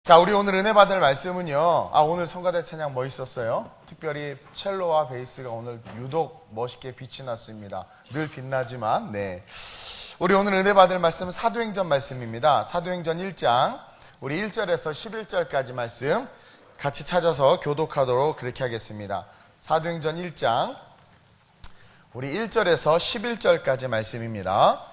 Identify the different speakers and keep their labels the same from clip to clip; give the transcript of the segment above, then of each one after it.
Speaker 1: 자, 우리 오늘 은혜 받을 말씀은요. 오늘 성가대 찬양 멋있었어요. 특별히 첼로와 베이스가 오늘 유독 멋있게 빛이 났습니다. 늘 빛나지만, 네. 우리 오늘 은혜 받을 말씀은 사도행전 말씀입니다. 사도행전 1장, 우리 1절에서 11절까지 말씀 같이 찾아서 교독하도록 그렇게 하겠습니다. 사도행전 1장, 우리 1절에서 11절까지 말씀입니다.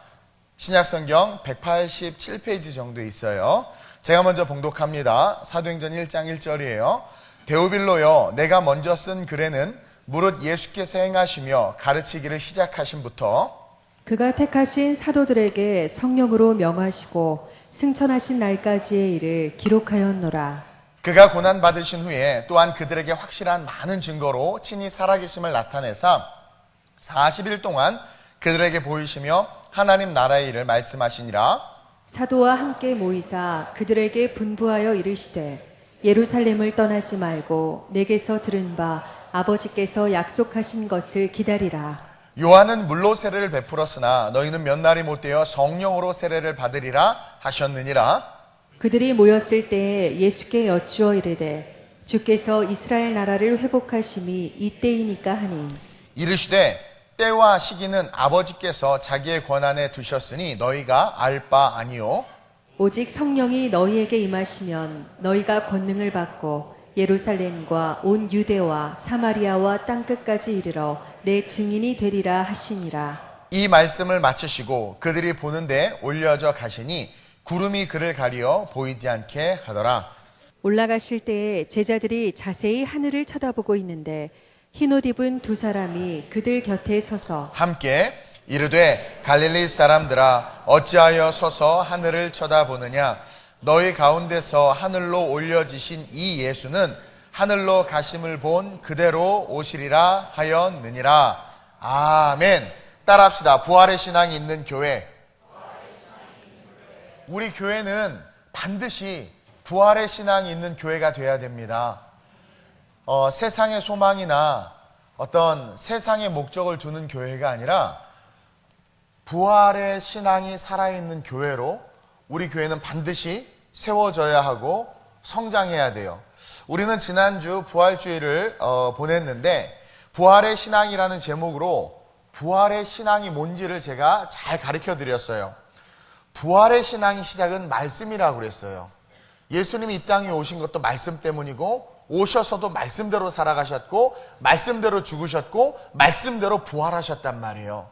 Speaker 1: 신약성경 187페이지 정도 있어요. 제가 먼저 봉독합니다. 사도행전 1장 1절이에요. 데오빌로여, 내가 먼저 쓴 글에는 무릇 예수께서 행하시며 가르치기를 시작하신부터
Speaker 2: 그가 택하신 사도들에게 성령으로 명하시고 승천하신 날까지의 일을 기록하였노라.
Speaker 1: 그가 고난받으신 후에 또한 그들에게 확실한 많은 증거로 친히 살아계심을 나타내사 40일 동안 그들에게 보이시며 하나님 나라의 일을 말씀하시니라.
Speaker 2: 사도와 함께 모이사 그들에게 분부하여 이르시되 예루살렘을 떠나지 말고 내게서 들은 바 아버지께서 약속하신 것을 기다리라.
Speaker 1: 요한은 물로 세례를 베풀었으나 너희는 몇 날이 못되어 성령으로 세례를 받으리라 하셨느니라.
Speaker 2: 그들이 모였을 때에 예수께 여쭈어 이르되 주께서 이스라엘 나라를 회복하심이 이때이니까 하니
Speaker 1: 이르시되 때와 시기는 아버지께서 자기의 권한에 두셨으니 너희가 알 바 아니요.
Speaker 2: 오직 성령이 너희에게 임하시면 너희가 권능을 받고 예루살렘과 온 유대와 사마리아와 땅끝까지 이르러 내 증인이 되리라 하시니라.
Speaker 1: 이 말씀을 마치시고 그들이 보는데 올려져 가시니 구름이 그를 가리어 보이지 않게 하더라.
Speaker 2: 올라가실 때에 제자들이 자세히 하늘을 쳐다보고 있는데 흰옷 입은 두 사람이 그들 곁에 서서
Speaker 1: 함께 이르되 갈릴리 사람들아 어찌하여 서서 하늘을 쳐다보느냐. 너희 가운데서 하늘로 올려지신 이 예수는 하늘로 가심을 본 그대로 오시리라 하였느니라. 아멘. 따라합시다. 부활의 신앙이 있는 교회. 우리 교회는 반드시 부활의 신앙이 있는 교회가 되어야 됩니다. 세상의 소망이나 어떤 세상의 목적을 두는 교회가 아니라 부활의 신앙이 살아있는 교회로 우리 교회는 반드시 세워져야 하고 성장해야 돼요. 우리는 지난주 부활주의를 보냈는데 부활의 신앙이라는 제목으로 부활의 신앙이 뭔지를 제가 잘 가르쳐 드렸어요. 부활의 신앙의 시작은 말씀이라고 그랬어요. 예수님이 이 땅에 오신 것도 말씀 때문이고 오셔서도 말씀대로 살아가셨고 말씀대로 죽으셨고 말씀대로 부활하셨단 말이에요.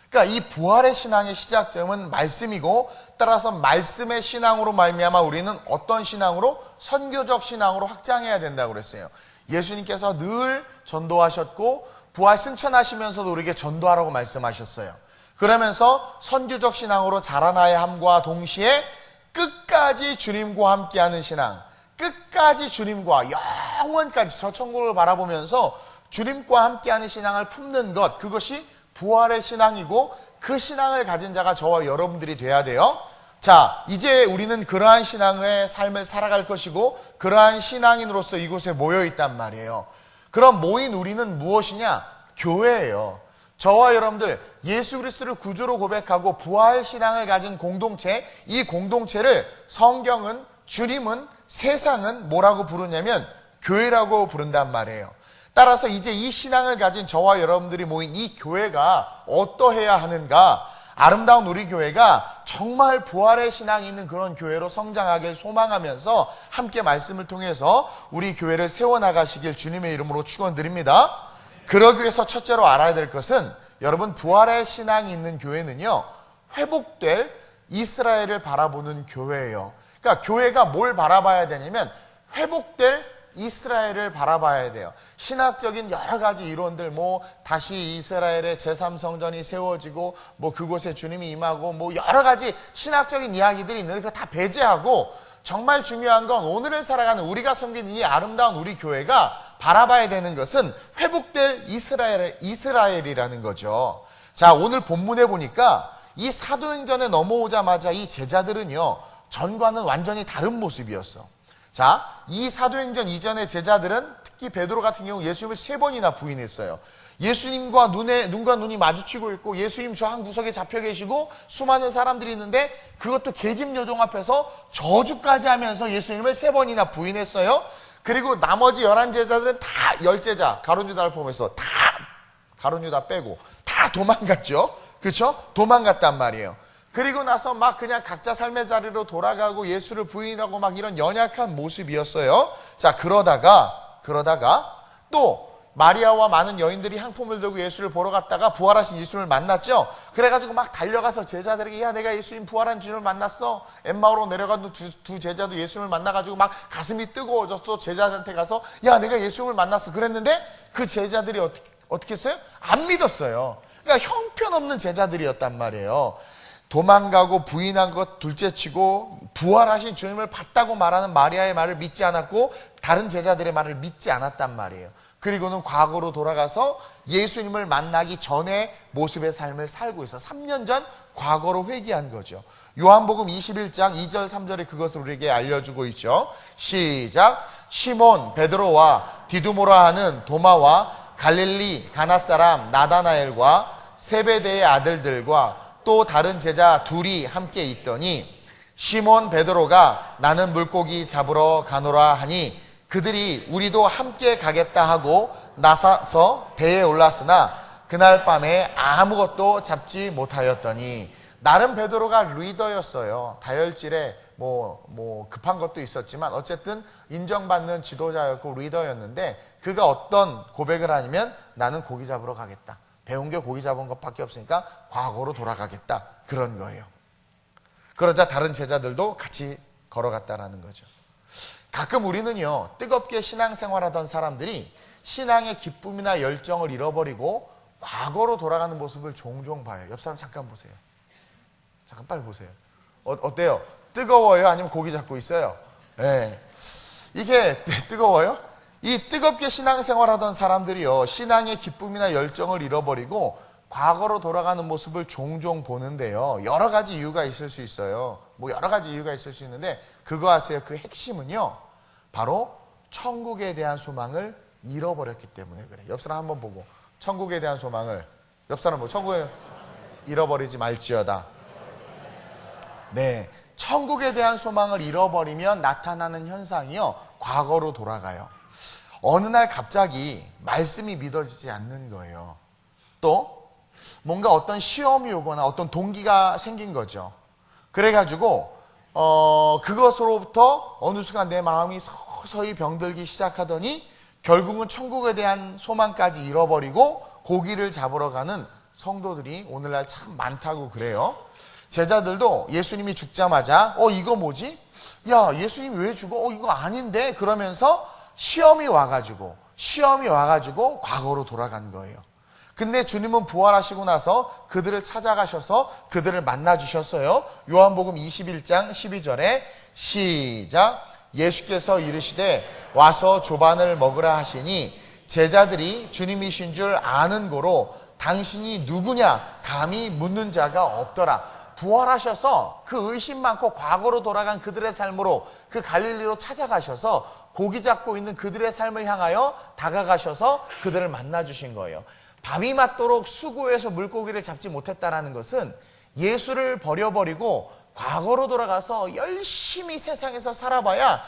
Speaker 1: 그러니까 이 부활의 신앙의 시작점은 말씀이고 따라서 말씀의 신앙으로 말미암아 우리는 어떤 신앙으로? 선교적 신앙으로 확장해야 된다고 그랬어요. 예수님께서 늘 전도하셨고 부활 승천하시면서도 우리에게 전도하라고 말씀하셨어요. 그러면서 선교적 신앙으로 자라나야 함과 동시에 끝까지 주님과 함께하는 신앙, 끝까지 주님과 영원까지 저 천국을 바라보면서 주님과 함께하는 신앙을 품는 것, 그것이 부활의 신앙이고 그 신앙을 가진 자가 저와 여러분들이 돼야 돼요. 자, 이제 우리는 그러한 신앙의 삶을 살아갈 것이고 그러한 신앙인으로서 이곳에 모여 있단 말이에요. 그럼 모인 우리는 무엇이냐? 교회예요. 저와 여러분들 예수 그리스도를 구주로 고백하고 부활 신앙을 가진 공동체, 이 공동체를 성경은, 주님은, 세상은 뭐라고 부르냐면 교회라고 부른단 말이에요. 따라서 이제 이 신앙을 가진 저와 여러분들이 모인 이 교회가 어떠해야 하는가? 아름다운 우리 교회가 정말 부활의 신앙이 있는 그런 교회로 성장하길 소망하면서 함께 말씀을 통해서 우리 교회를 세워나가시길 주님의 이름으로 축원드립니다. 그러기 위해서 첫째로 알아야 될 것은 여러분 부활의 신앙이 있는 교회는요 회복될 이스라엘을 바라보는 교회예요. 그러니까 교회가 뭘 바라봐야 되냐면 회복될 이스라엘을 바라봐야 돼요. 신학적인 여러 가지 이론들, 다시 이스라엘의 제3성전이 세워지고, 그곳에 주님이 임하고, 여러 가지 신학적인 이야기들이 있는데, 그거 다 배제하고, 정말 중요한 건 오늘을 살아가는 우리가 섬기는 이 아름다운 우리 교회가 바라봐야 되는 것은 회복될 이스라엘이라는 거죠. 자, 오늘 본문에 보니까 이 사도행전에 넘어오자마자 이 제자들은요, 전과는 완전히 다른 모습이었어. 자, 이 사도행전 이전의 제자들은 특히 베드로 같은 경우 예수님을 3번이나 부인했어요. 예수님과 눈과 눈이 마주치고 있고 예수님 저 한 구석에 잡혀 계시고 수많은 사람들이 있는데 그것도 계집 여종 앞에서 저주까지 하면서 예수님을 3번이나 부인했어요. 그리고 나머지 11제자들은 다 10제자 가룟 유다를 포함해서 다 가룟 유다 빼고 다 도망갔죠. 그렇죠? 도망갔단 말이에요. 그리고 나서 막 그냥 각자 삶의 자리로 돌아가고 예수를 부인하고 막 이런 연약한 모습이었어요. 자, 그러다가 또 마리아와 많은 여인들이 향품을 들고 예수를 보러 갔다가 부활하신 예수를 만났죠. 그래가지고 막 달려가서 제자들에게 야, 내가 예수님 부활한 주님을 만났어. 엠마오로 내려간 두 제자도 예수님을 만나가지고 막 가슴이 뜨거워져서 제자들한테 가서 야, 내가 예수님을 만났어. 그랬는데 그 제자들이 어떻게 했어요? 안 믿었어요. 그러니까 형편없는 제자들이었단 말이에요. 도망가고 부인한 것 둘째치고 부활하신 주님을 봤다고 말하는 마리아의 말을 믿지 않았고 다른 제자들의 말을 믿지 않았단 말이에요. 그리고는 과거로 돌아가서 예수님을 만나기 전에 모습의 삶을 살고 있어. 3년 전 과거로 회귀한 거죠. 요한복음 21장 2절 3절에 그것을 우리에게 알려주고 있죠. 시작. 시몬 베드로와 디두모라 하는 도마와 갈릴리 가나 사람 나다나엘과 세베대의 아들들과 또 다른 제자 둘이 함께 있더니 시몬 베드로가 나는 물고기 잡으러 가노라 하니 그들이 우리도 함께 가겠다 하고 나서서 배에 올랐으나 그날 밤에 아무것도 잡지 못하였더니 나름 베드로가 리더였어요. 다혈질에 뭐 급한 것도 있었지만 어쨌든 인정받는 지도자였고 리더였는데 그가 어떤 고백을 하냐면 나는 고기 잡으러 가겠다. 배운 게 고기 잡은 것밖에 없으니까 과거로 돌아가겠다. 그런 거예요. 그러자 다른 제자들도 같이 걸어갔다라는 거죠. 가끔 우리는요, 뜨겁게 신앙생활하던 사람들이 신앙의 기쁨이나 열정을 잃어버리고 과거로 돌아가는 모습을 종종 봐요. 옆 사람 잠깐 보세요. 잠깐 빨리 보세요. 어때요? 뜨거워요? 아니면 고기 잡고 있어요? 네. 이게 뜨거워요? 이 뜨겁게 신앙생활하던 사람들이요, 신앙의 기쁨이나 열정을 잃어버리고 과거로 돌아가는 모습을 종종 보는데요. 여러 가지 이유가 있을 수 있어요. 여러 가지 이유가 있을 수 있는데 그거 아세요? 그 핵심은요, 바로 천국에 대한 소망을 잃어버렸기 때문에 그래요. 옆 사람 한번 보고 천국에 대한 소망을, 옆 사람 천국에 잃어버리지 말지어다. 네, 천국에 대한 소망을 잃어버리면 나타나는 현상이요, 과거로 돌아가요. 어느 날 갑자기 말씀이 믿어지지 않는 거예요. 또 뭔가 어떤 시험이 오거나 어떤 동기가 생긴 거죠. 그래가지고 그것으로부터 어느 순간 내 마음이 서서히 병들기 시작하더니 결국은 천국에 대한 소망까지 잃어버리고 고기를 잡으러 가는 성도들이 오늘날 참 많다고 그래요. 제자들도 예수님이 죽자마자 이거 뭐지? 야, 예수님이 왜 죽어? 이거 아닌데? 그러면서 시험이 와가지고 과거로 돌아간 거예요. 근데 주님은 부활하시고 나서 그들을 찾아가셔서 그들을 만나주셨어요. 요한복음 21장 12절에 시작. 예수께서 이르시되 와서 조반을 먹으라 하시니 제자들이 주님이신 줄 아는 고로 당신이 누구냐 감히 묻는 자가 없더라. 부활하셔서 그 의심 많고 과거로 돌아간 그들의 삶으로 그 갈릴리로 찾아가셔서 고기 잡고 있는 그들의 삶을 향하여 다가가셔서 그들을 만나주신 거예요. 밤이 맞도록 수고해서 물고기를 잡지 못했다는 것은 예수를 버려버리고 과거로 돌아가서 열심히 세상에서 살아봐야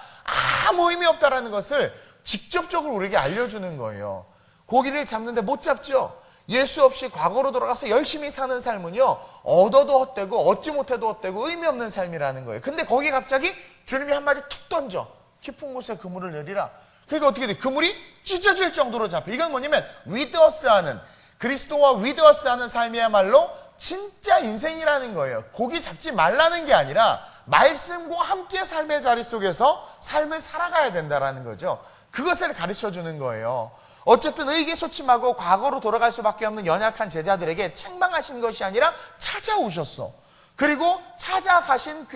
Speaker 1: 아무 의미 없다는 것을 직접적으로 우리에게 알려주는 거예요. 고기를 잡는데 못 잡죠. 예수 없이 과거로 돌아가서 열심히 사는 삶은요, 얻어도 헛되고 얻지 못해도 헛되고 의미 없는 삶이라는 거예요. 근데 거기에 갑자기 주님이 한마디 툭 던져. 깊은 곳에 그물을 내리라. 그러니까 어떻게 돼? 그물이 찢어질 정도로 잡혀. 이건 뭐냐면 with us 하는, 그리스도와 with us 하는 삶이야말로 진짜 인생이라는 거예요. 고기 잡지 말라는 게 아니라 말씀과 함께 삶의 자리 속에서 삶을 살아가야 된다는 거죠. 그것을 가르쳐 주는 거예요. 어쨌든 의기소침하고 과거로 돌아갈 수밖에 없는 연약한 제자들에게 책망하신 것이 아니라 찾아오셨어. 그리고 찾아가신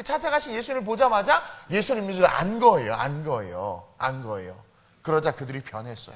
Speaker 1: 예수님을 보자마자 예수님인 줄 안 거예요. 그러자 그들이 변했어요.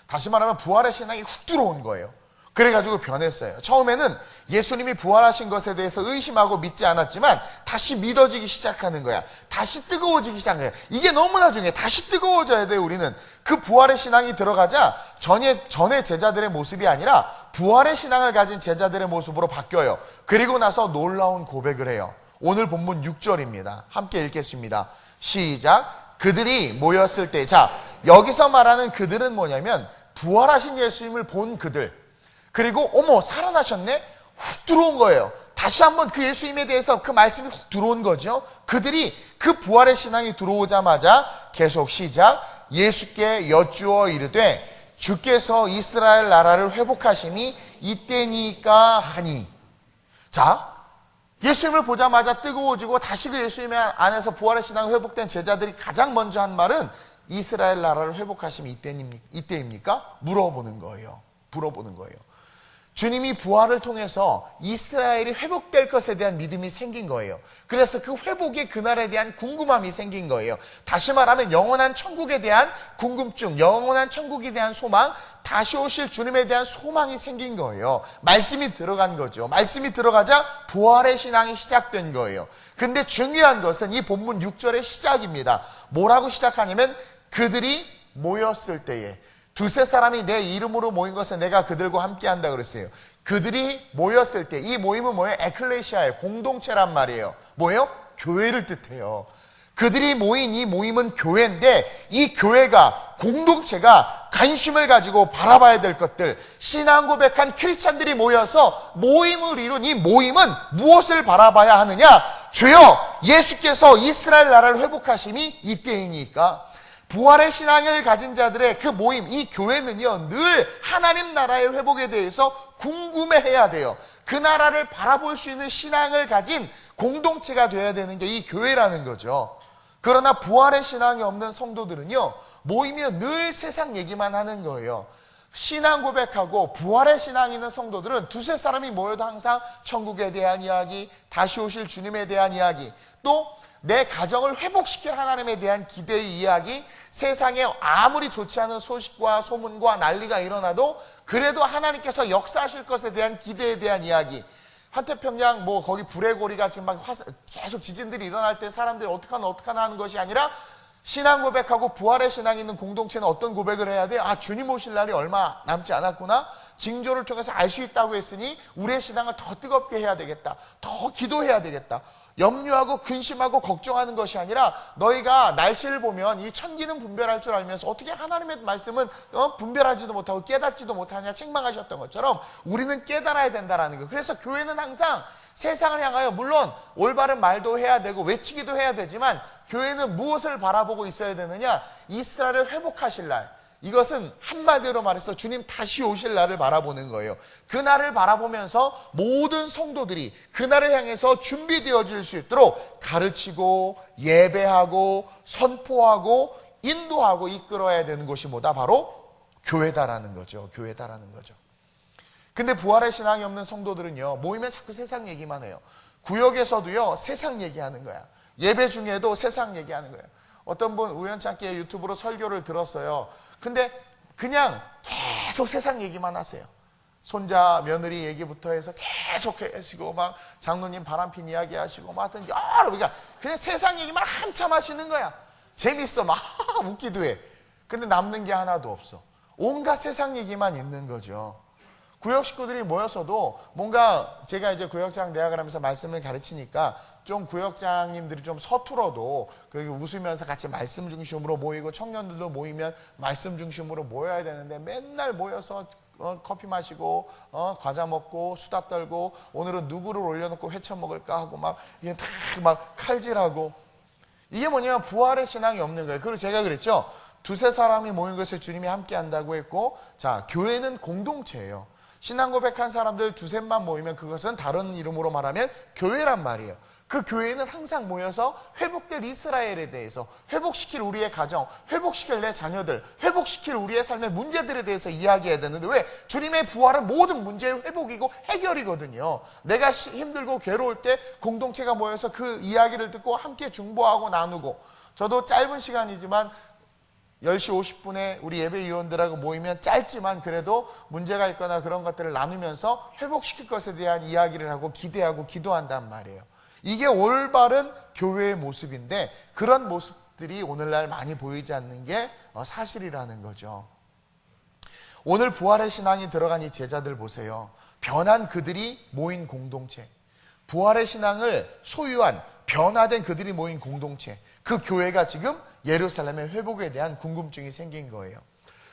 Speaker 1: 다시 말하면 부활의 신앙이 훅 들어온 거예요. 그래가지고 변했어요. 처음에는 예수님이 부활하신 것에 대해서 의심하고 믿지 않았지만 다시 믿어지기 시작하는 거야. 다시 뜨거워지기 시작해요. 이게 너무나 중요해. 다시 뜨거워져야 돼. 우리는 그 부활의 신앙이 들어가자 전에 제자들의 모습이 아니라 부활의 신앙을 가진 제자들의 모습으로 바뀌어요. 그리고 나서 놀라운 고백을 해요. 오늘 본문 6절입니다. 함께 읽겠습니다. 시작. 그들이 모였을 때, 자, 여기서 말하는 그들은 뭐냐면 부활하신 예수님을 본 그들, 그리고 어머 살아나셨네? 훅 들어온 거예요. 다시 한번 그 예수님에 대해서 그 말씀이 훅 들어온 거죠. 그들이 그 부활의 신앙이 들어오자마자 계속 시작. 예수께 여쭈어 이르되 주께서 이스라엘 나라를 회복하심이 이때니까 하니. 자, 예수님을 보자마자 뜨거워지고 다시 그 예수님 안에서 부활의 신앙이 회복된 제자들이 가장 먼저 한 말은 이스라엘 나라를 회복하심이 이때입니까? 물어보는 거예요. 주님이 부활을 통해서 이스라엘이 회복될 것에 대한 믿음이 생긴 거예요. 그래서 그 회복의 그날에 대한 궁금함이 생긴 거예요. 다시 말하면 영원한 천국에 대한 궁금증, 영원한 천국에 대한 소망, 다시 오실 주님에 대한 소망이 생긴 거예요. 말씀이 들어간 거죠. 말씀이 들어가자 부활의 신앙이 시작된 거예요. 근데 중요한 것은 이 본문 6절의 시작입니다. 뭐라고 시작하냐면 그들이 모였을 때에, 두세 사람이 내 이름으로 모인 것은 내가 그들과 함께 한다 그랬어요. 그들이 모였을 때, 이 모임은 뭐예요? 에클레시아의 공동체란 말이에요. 뭐예요? 교회를 뜻해요. 그들이 모인 이 모임은 교회인데, 이 교회가, 공동체가 관심을 가지고 바라봐야 될 것들, 신앙 고백한 크리스찬들이 모여서 모임을 이룬 이 모임은 무엇을 바라봐야 하느냐? 주여, 예수께서 이스라엘 나라를 회복하심이 이때이니까. 부활의 신앙을 가진 자들의 그 모임, 이 교회는요, 늘 하나님 나라의 회복에 대해서 궁금해해야 돼요. 그 나라를 바라볼 수 있는 신앙을 가진 공동체가 되어야 되는 게 이 교회라는 거죠. 그러나 부활의 신앙이 없는 성도들은요, 모이면 늘 세상 얘기만 하는 거예요. 신앙 고백하고 부활의 신앙이 있는 성도들은 두세 사람이 모여도 항상 천국에 대한 이야기, 다시 오실 주님에 대한 이야기, 또 내 가정을 회복시킬 하나님에 대한 기대의 이야기, 세상에 아무리 좋지 않은 소식과 소문과 난리가 일어나도 그래도 하나님께서 역사하실 것에 대한 기대에 대한 이야기. 환태평양 뭐 거기 불의 고리가 지금 막 계속 지진들이 일어날 때 사람들이 어떡하나 하는 것이 아니라 신앙 고백하고 부활의 신앙이 있는 공동체는 어떤 고백을 해야 돼? 아, 주님 오실 날이 얼마 남지 않았구나. 징조를 통해서 알 수 있다고 했으니 우리의 신앙을 더 뜨겁게 해야 되겠다. 더 기도해야 되겠다. 염려하고 근심하고 걱정하는 것이 아니라 너희가 날씨를 보면 이 천기는 분별할 줄 알면서 어떻게 하나님의 말씀은 분별하지도 못하고 깨닫지도 못하냐 책망하셨던 것처럼 우리는 깨달아야 된다라는 거. 그래서 교회는 항상 세상을 향하여 물론 올바른 말도 해야 되고 외치기도 해야 되지만 교회는 무엇을 바라보고 있어야 되느냐? 이스라엘을 회복하실 날. 이것은 한마디로 말해서 주님 다시 오실 날을 바라보는 거예요. 그 날을 바라보면서 모든 성도들이 그 날을 향해서 준비되어질 수 있도록 가르치고 예배하고 선포하고 인도하고 이끌어야 되는 곳이 뭐다? 바로 교회다라는 거죠. 교회다라는 거죠. 근데 부활의 신앙이 없는 성도들은요, 모이면 자꾸 세상 얘기만 해요. 구역에서도요, 세상 얘기하는 거야. 예배 중에도 세상 얘기하는 거예요. 어떤 분 우연찮게 유튜브로 설교를 들었어요. 근데 그냥 계속 세상 얘기만 하세요. 손자, 며느리 얘기부터 해서 계속 하시고 막 장로님 바람핀 이야기 하시고 막 하여튼 여러, 그러니까 그냥 세상 얘기만 한참 하시는 거야. 재밌어. 막 웃기도 해. 근데 남는 게 하나도 없어. 온갖 세상 얘기만 있는 거죠. 구역 식구들이 모여서도 뭔가 제가 이제 구역장 대학을 하면서 말씀을 가르치니까 좀 구역장님들이 좀 서툴어도 그리고 웃으면서 같이 말씀 중심으로 모이고 청년들도 모이면 말씀 중심으로 모여야 되는데 맨날 모여서 커피 마시고 과자 먹고 수다 떨고 오늘은 누구를 올려놓고 회쳐 먹을까 하고 막 이게 다 막 칼질하고 이게 뭐냐면 부활의 신앙이 없는 거예요. 그리고 제가 그랬죠. 두세 사람이 모인 것을 주님이 함께 한다고 했고, 자, 교회는 공동체예요. 신앙 고백한 사람들 두셋만 모이면 그것은 다른 이름으로 말하면 교회란 말이에요. 그 교회는 항상 모여서 회복될 이스라엘에 대해서, 회복시킬 우리의 가정, 회복시킬 내 자녀들, 회복시킬 우리의 삶의 문제들에 대해서 이야기해야 되는데 왜? 주님의 부활은 모든 문제의 회복이고 해결이거든요. 내가 힘들고 괴로울 때 공동체가 모여서 그 이야기를 듣고 함께 중보하고 나누고, 저도 짧은 시간이지만 10시 50분에 우리 예배위원들하고 모이면 짧지만 그래도 문제가 있거나 그런 것들을 나누면서 회복시킬 것에 대한 이야기를 하고 기대하고 기도한단 말이에요. 이게 올바른 교회의 모습인데 그런 모습들이 오늘날 많이 보이지 않는 게 사실이라는 거죠. 오늘 부활의 신앙이 들어간 이 제자들 보세요. 변한 그들이 모인 공동체, 부활의 신앙을 소유한 변화된 그들이 모인 공동체, 그 교회가 지금 예루살렘의 회복에 대한 궁금증이 생긴 거예요.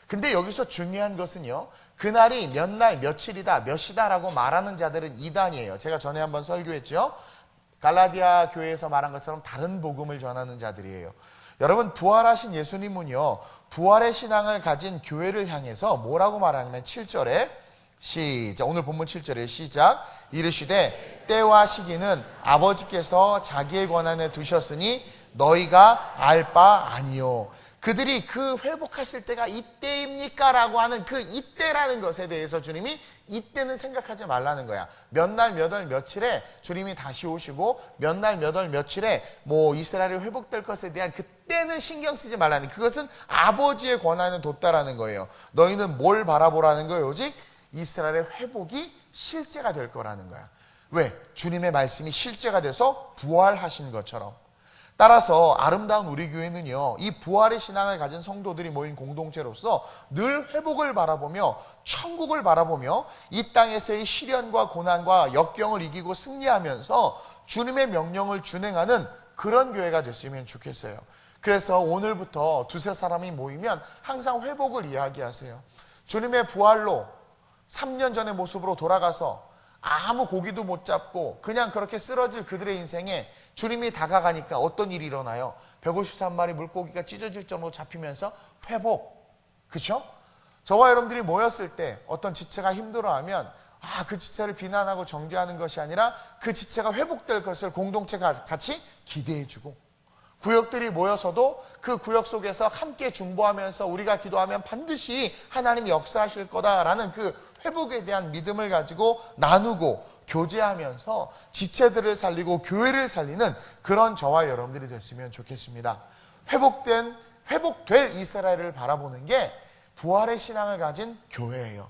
Speaker 1: 근데 여기서 중요한 것은요, 그날이 몇 날 며칠이다 몇 시다라고 말하는 자들은 이단이에요. 제가 전에 한번 설교했죠. 갈라디아 교회에서 말한 것처럼 다른 복음을 전하는 자들이에요. 여러분, 부활하신 예수님은요, 부활의 신앙을 가진 교회를 향해서 뭐라고 말하냐면 7절에 시작, 오늘 본문 7절에 시작, 이르시되 때와 시기는 아버지께서 자기의 권한에 두셨으니 너희가 알 바 아니요. 그들이 그 회복하실 때가 이때입니까? 라고 하는 그 이때라는 것에 대해서 주님이 이때는 생각하지 말라는 거야. 몇 날 몇 월 며칠에 주님이 다시 오시고 몇 날 몇 월 며칠에 뭐 이스라엘이 회복될 것에 대한 그때는 신경 쓰지 말라는, 그것은 아버지의 권한에 뒀다라는 거예요. 너희는 뭘 바라보라는 거예요? 오직 이스라엘의 회복이 실제가 될 거라는 거야. 왜? 주님의 말씀이 실제가 돼서 부활하신 것처럼. 따라서 아름다운 우리 교회는요, 이 부활의 신앙을 가진 성도들이 모인 공동체로서 늘 회복을 바라보며 천국을 바라보며 이 땅에서의 시련과 고난과 역경을 이기고 승리하면서 주님의 명령을 준행하는 그런 교회가 됐으면 좋겠어요. 그래서 오늘부터 두세 사람이 모이면 항상 회복을 이야기하세요. 주님의 부활로 3년 전의 모습으로 돌아가서 아무 고기도 못 잡고 그냥 그렇게 쓰러질 그들의 인생에 주님이 다가가니까 어떤 일이 일어나요? 153마리 물고기가 찢어질 정도로 잡히면서 회복. 그렇죠? 저와 여러분들이 모였을 때 어떤 지체가 힘들어하면 그 지체를 비난하고 정죄하는 것이 아니라 그 지체가 회복될 것을 공동체가 같이 기대해주고, 구역들이 모여서도 그 구역 속에서 함께 중보하면서 우리가 기도하면 반드시 하나님이 역사하실 거다라는 그 회복에 대한 믿음을 가지고 나누고 교제하면서 지체들을 살리고 교회를 살리는 그런 저와 여러분들이 됐으면 좋겠습니다. 회복될 이스라엘을 바라보는 게 부활의 신앙을 가진 교회예요.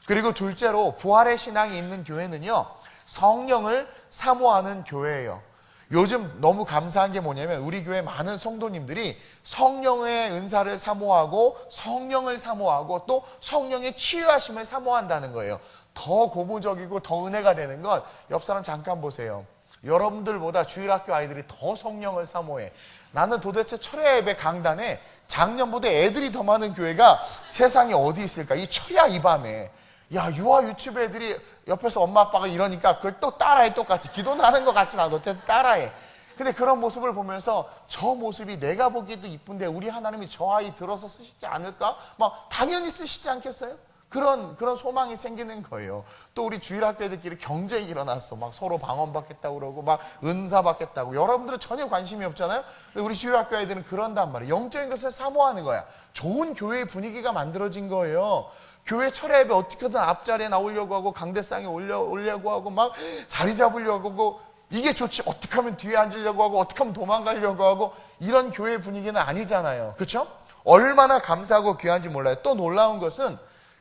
Speaker 1: 그리고 둘째로 부활의 신앙이 있는 교회는요, 성령을 사모하는 교회예요. 요즘 너무 감사한 게 뭐냐면 우리 교회 많은 성도님들이 성령의 은사를 사모하고 성령을 사모하고 또 성령의 치유하심을 사모한다는 거예요. 더 고무적이고 더 은혜가 되는 건 옆 사람 잠깐 보세요. 여러분들보다 주일학교 아이들이 더 성령을 사모해. 나는 도대체 철야 예배 강단에 작년보다 애들이 더 많은 교회가 세상에 어디 있을까? 이 철야 이 밤에. 야, 유아 유치부 애들이 옆에서 엄마 아빠가 이러니까 그걸 또 따라해. 똑같이 기도는 하는 것 같진 않아도 어쨌든 따라해. 근데 그런 모습을 보면서 저 모습이 내가 보기에도 이쁜데 우리 하나님이 저 아이 들어서 쓰시지 않을까? 막 당연히 쓰시지 않겠어요? 그런 소망이 생기는 거예요. 또 우리 주일학교 애들끼리 경쟁이 일어났어. 막 서로 방언받겠다고 그러고 막 은사 받겠다고. 여러분들은 전혀 관심이 없잖아요. 근데 우리 주일학교 애들은 그런단 말이에요. 영적인 것을 사모하는 거야. 좋은 교회의 분위기가 만들어진 거예요. 교회 철야 예배 어떻게든 앞자리에 나오려고 하고 강대상에 올려고 하고 막 자리 잡으려고 하고, 이게 좋지. 어떻게 하면 뒤에 앉으려고 하고 어떻게 하면 도망가려고 하고, 이런 교회 분위기는 아니잖아요. 그렇죠? 얼마나 감사하고 귀한지 몰라요. 또 놀라운 것은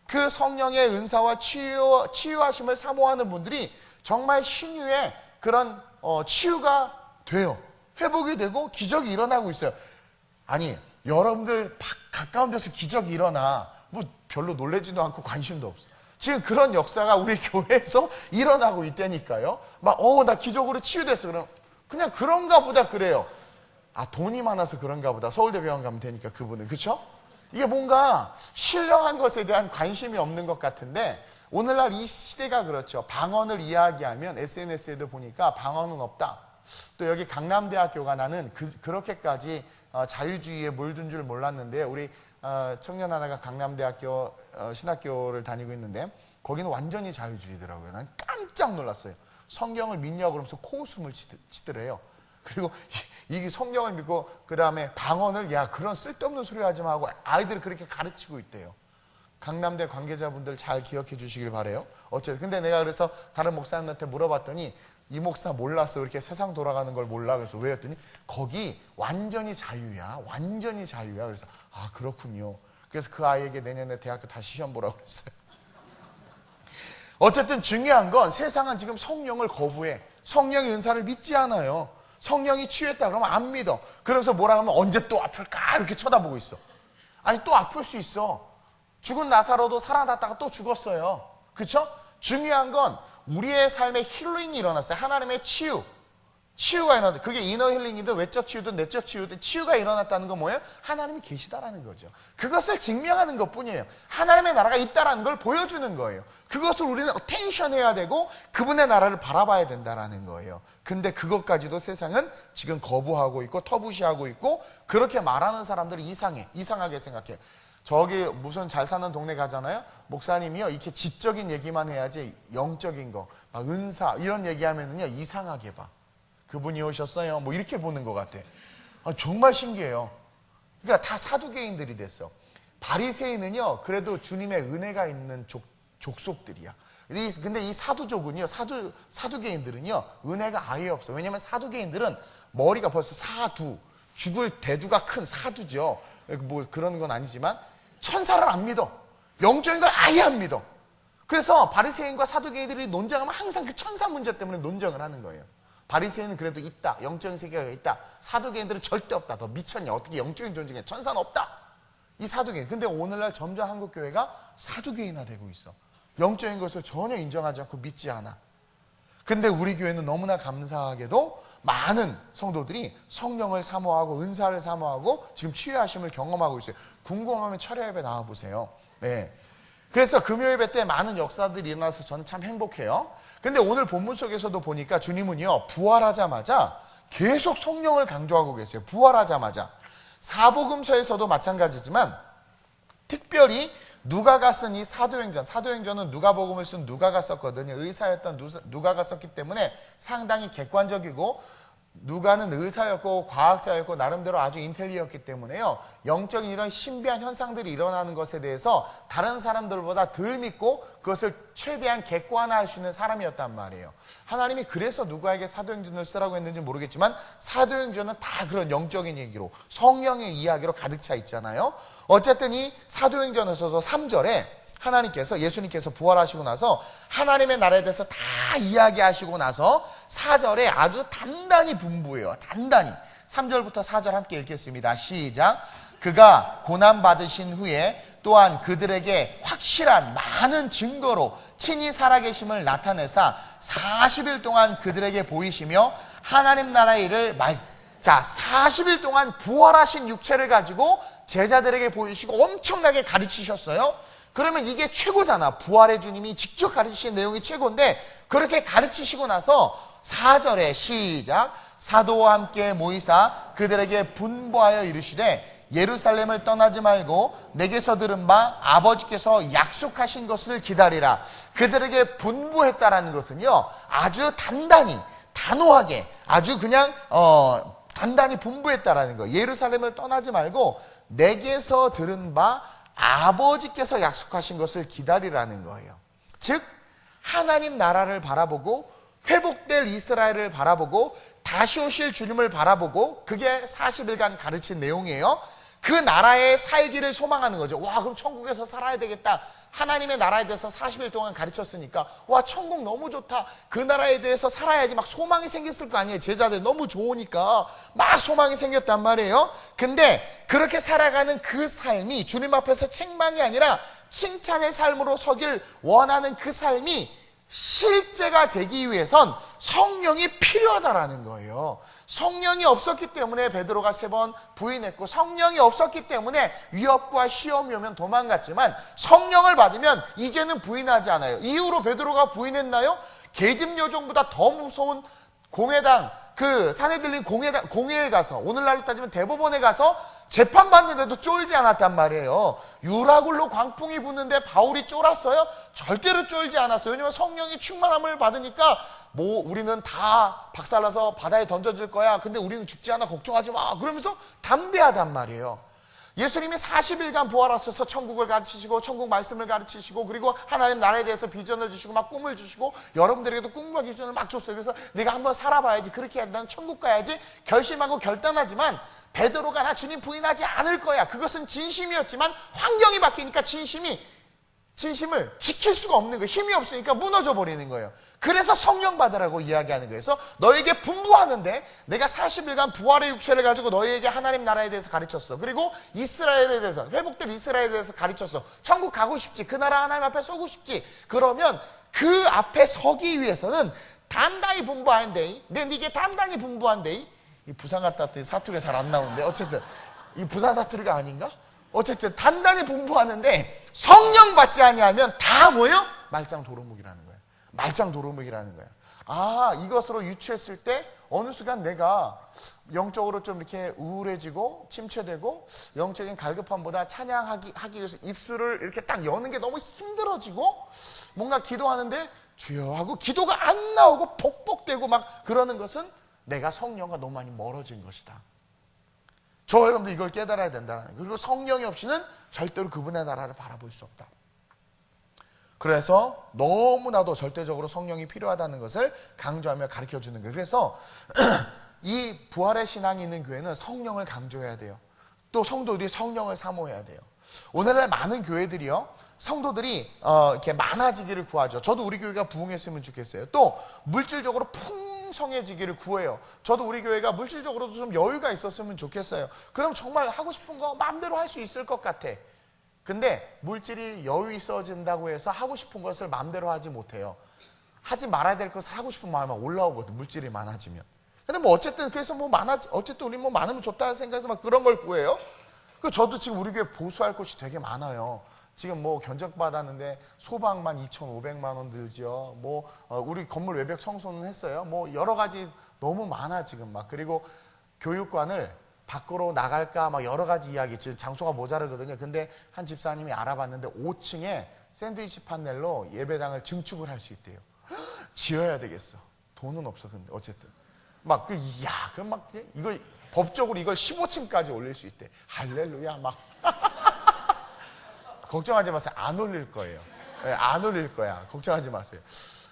Speaker 1: 그 성령의 은사와 치유하심을 사모하는 분들이 정말 신유의 그런 치유가 돼요. 회복이 되고 기적이 일어나고 있어요. 아니, 여러분들 가까운 데서 기적이 일어나 뭐 별로 놀라지도 않고 관심도 없어. 지금 그런 역사가 우리 교회에서 일어나고 있다니까요. 막 나 기적으로 치유됐어. 그럼 그냥 그런가 보다 그래요. 돈이 많아서 그런가 보다. 서울대병원 가면 되니까 그분은. 그렇죠? 이게 뭔가 신령한 것에 대한 관심이 없는 것 같은데, 오늘날 이 시대가 그렇죠. 방언을 이야기하면 SNS에도 보니까 방언은 없다. 또 여기 강남대학교가, 나는 그렇게까지 자유주의에 물든 줄 몰랐는데, 우리 청년 하나가 강남대학교 신학교를 다니고 있는데 거기는 완전히 자유주의더라고요. 난 깜짝 놀랐어요. 성경을 믿냐고 그러면서 코웃음을 치더래요. 그리고 이 성경을 믿고 그 다음에 방언을, 야, 그런 쓸데없는 소리 하지 마 하고 아이들을 그렇게 가르치고 있대요. 강남대 관계자분들 잘 기억해 주시길 바래요. 어쨌든 근데 내가 그래서 다른 목사님한테 물어봤더니 이 목사 몰랐어. 이렇게 세상 돌아가는 걸 몰라. 그래서 왜 했더니 거기 완전히 자유야. 완전히 자유야. 그래서 아, 그렇군요. 그래서 그 아이에게 내년에 대학교 다시 시험 보라고 그랬어요. 어쨌든 중요한 건 세상은 지금 성령을 거부해. 성령의 은사를 믿지 않아요. 성령이 치유했다 그러면 안 믿어. 그러면서 뭐라 하면 언제 또 아플까 이렇게 쳐다보고 있어. 아니 또 아플 수 있어. 죽은 나사로도 살아났다가 또 죽었어요. 그렇죠? 중요한 건 우리의 삶에 힐링이 일어났어요. 하나님의 치유가 일어났다. 그게 이너 힐링이든 외적 치유든 내적 치유든 치유가 일어났다는 건 뭐예요? 하나님이 계시다라는 거죠. 그것을 증명하는 것뿐이에요. 하나님의 나라가 있다라는 걸 보여주는 거예요. 그것을 우리는 어텐션해야 되고 그분의 나라를 바라봐야 된다라는 거예요. 근데 그것까지도 세상은 지금 거부하고 있고 터부시하고 있고 그렇게 말하는 사람들이 이상하게 생각해. 저기 무슨 잘 사는 동네 가잖아요. 목사님이요 이렇게 지적인 얘기만 해야지 영적인 거, 막 은사 이런 얘기하면은요 이상하게 봐. 그분이 오셨어요. 뭐 이렇게 보는 것 같아. 아, 정말 신기해요. 그러니까 다 사두개인들이 됐어. 바리새인은요 그래도 주님의 은혜가 있는 족속들이야. 근데 이 사두족은요 사두개인들은요 은혜가 아예 없어. 왜냐면 사두개인들은 머리가 벌써 죽을 대두가 큰 사두죠. 뭐 그런 건 아니지만 천사를 안 믿어. 영적인 걸 아예 안 믿어. 그래서 바리새인과 사두개인들이 논쟁하면 항상 그 천사 문제 때문에 논쟁을 하는 거예요. 바리새인은 그래도 있다. 영적인 세계가 있다. 사두개인들은 절대 없다. 너 미쳤냐? 어떻게 영적인 존재냐? 천사는 없다. 이 사두개인. 근데 오늘날 점점 한국 교회가 사두개인화 되고 있어. 영적인 것을 전혀 인정하지 않고 믿지 않아. 근데 우리 교회는 너무나 감사하게도 많은 성도들이 성령을 사모하고 은사를 사모하고 지금 치유하심을 경험하고 있어요. 궁금하면 철야 예배 나와보세요. 네. 그래서 금요 예배 때 많은 역사들이 일어나서 저는 참 행복해요. 근데 오늘 본문 속에서도 보니까 주님은요 부활하자마자 계속 성령을 강조하고 계세요. 부활하자마자. 사복음서에서도 마찬가지지만 특별히 누가가 쓴 이 사도행전은 누가복음을 쓴 누가가 썼거든요. 의사였던 누가가 썼기 때문에 상당히 객관적이고 누가는 의사였고 과학자였고 나름대로 아주 인텔리였기 때문에요. 영적인 이런 신비한 현상들이 일어나는 것에 대해서 다른 사람들보다 덜 믿고 그것을 최대한 객관화할 수 있는 사람이었단 말이에요. 하나님이 그래서 누가에게 사도행전을 쓰라고 했는지 모르겠지만 사도행전은 다 그런 영적인 얘기로 성령의 이야기로 가득 차 있잖아요. 어쨌든 이 사도행전에서도 3절에 예수님께서 부활하시고 나서 하나님의 나라에 대해서 다 이야기하시고 나서 4절에 아주 단단히 분부해요. 단단히. 3절부터 4절 함께 읽겠습니다. 시작. 그가 고난받으신 후에 또한 그들에게 확실한 많은 증거로 친히 살아계심을 나타내사 40일 동안 그들에게 보이시며 하나님 나라의 일을 40일 동안 부활하신 육체를 가지고 제자들에게 보이시고 엄청나게 가르치셨어요. 그러면 이게 최고잖아. 부활의 주님이 직접 가르치신 내용이 최고인데 그렇게 가르치시고 나서 4절에 시작. 사도와 함께 모이사 그들에게 분부하여 이르시되 예루살렘을 떠나지 말고 내게서 들은 바 아버지께서 약속하신 것을 기다리라. 그들에게 분부했다라는 것은요 아주 단단히 단호하게 아주 그냥 단단히 분부했다라는 거예요. 예루살렘을 떠나지 말고 내게서 들은 바 아버지께서 약속하신 것을 기다리라는 거예요. 즉 하나님 나라를 바라보고 회복될 이스라엘을 바라보고 다시 오실 주님을 바라보고 그게 40일간 가르친 내용이에요. 그 나라에 살기를 소망하는 거죠. 와, 그럼 천국에서 살아야 되겠다. 하나님의 나라에 대해서 40일 동안 가르쳤으니까 와, 천국 너무 좋다. 그 나라에 대해서 살아야지 막 소망이 생겼을 거 아니에요. 제자들 너무 좋으니까 막 소망이 생겼단 말이에요. 근데 그렇게 살아가는 그 삶이 주님 앞에서 책망이 아니라 칭찬의 삶으로 서길 원하는 그 삶이 실제가 되기 위해선 성령이 필요하다라는 거예요. 성령이 없었기 때문에 베드로가 3번 부인했고 성령이 없었기 때문에 위협과 시험이 오면 도망갔지만 성령을 받으면 이제는 부인하지 않아요. 이후로 베드로가 부인했나요? 계집 요정보다 더 무서운 공회당, 그 사내들린 공회에 가서 오늘날로 따지면 대법원에 가서 재판받는데도 쫄지 않았단 말이에요. 유라굴로 광풍이 부는데 바울이 쫄았어요? 절대로 쫄지 않았어요. 왜냐하면 성령이 충만함을 받으니까 우리는 다 박살나서 바다에 던져질 거야. 근데 우리는 죽지 않아 걱정하지 마. 그러면서 담대하단 말이에요. 예수님이 40일간 부활하셔서 천국을 가르치시고 천국 말씀을 가르치시고 그리고 하나님 나라에 대해서 비전을 주시고 막 꿈을 주시고 여러분들에게도 꿈과 비전을 막 줬어요. 그래서 내가 한번 살아봐야지, 그렇게 한다면 천국 가야지 결심하고 결단하지만 베드로가 나 주님 부인하지 않을 거야. 그것은 진심이었지만 환경이 바뀌니까 진심을 지킬 수가 없는 거예요. 힘이 없으니까 무너져 버리는 거예요. 그래서 성령 받으라고 이야기하는 거예요. 그래서 너에게 분부하는데 내가 40일간 부활의 육체를 가지고 너희에게 하나님 나라에 대해서 가르쳤어. 그리고 이스라엘에 대해서, 회복된 이스라엘에 대해서 가르쳤어. 천국 가고 싶지, 그 나라 하나님 앞에 서고 싶지. 그러면 그 앞에 서기 위해서는 단단히 분부하는데, 네게 단단히 분부한데, 이 부산 갔다 왔더니 사투리가 잘 안 나오는데 어쨌든 이 부산 사투리가 아닌가? 어쨌든 단단히 분부하는데 성령 받지 아니하면 다 뭐예요? 말짱도루묵이라는 거예요. 말짱도루묵이라는 거예요. 아, 이것으로 유추했을 때 어느 순간 내가 영적으로 좀 이렇게 우울해지고 침체되고 영적인 갈급함보다 찬양하기 위해서 입술을 이렇게 딱 여는 게 너무 힘들어지고 뭔가 기도하는데 주여 하고 기도가 안 나오고 복복되고 막 그러는 것은 내가 성령과 너무 많이 멀어진 것이다. 저 여러분들 이걸 깨달아야 된다는 거예요. 그리고 성령이 없이는 절대로 그분의 나라를 바라볼 수 없다. 그래서 너무나도 절대적으로 성령이 필요하다는 것을 강조하며 가르쳐주는 거예요. 그래서 이 부활의 신앙이 있는 교회는 성령을 강조해야 돼요. 또 성도들이 성령을 사모해야 돼요. 오늘날 많은 교회들이요, 성도들이 이렇게 많아지기를 구하죠. 저도 우리 교회가 부흥했으면 좋겠어요. 또 물질적으로 풍성해지기를 구해요. 저도 우리 교회가 물질적으로도 좀 여유가 있었으면 좋겠어요. 그럼 정말 하고 싶은 거 마음대로 할 수 있을 것 같아. 근데 물질이 여유 있어진다고 해서 하고 싶은 것을 마음대로 하지 못해요. 하지 말아야 될 것을 하고 싶은 마음이 올라오거든, 물질이 많아지면. 근데 뭐 어쨌든 그래서 뭐 어쨌든 우리 뭐 많으면 좋다 생각해서 막 그런 걸 구해요. 그 저도 지금 우리 교회 보수할 곳이 되게 많아요. 지금 뭐 견적받았는데 소방만 2,500만 원 들죠. 뭐 우리 건물 외벽 청소는 했어요. 뭐 여러 가지 너무 많아 지금 막. 그리고 교육관을 밖으로 나갈까 막 여러 가지 이야기. 지금 장소가 모자르거든요. 근데 한 집사님이 알아봤는데 5층에 샌드위치 판넬로 예배당을 증축을 할 수 있대요. 지어야 되겠어. 돈은 없어. 근데 어쨌든 막 그럼 막 이거 법적으로 이걸 15층까지 올릴 수 있대. 할렐루야 막. 걱정하지 마세요. 안 올릴 거예요. 네, 안 올릴 거야. 걱정하지 마세요.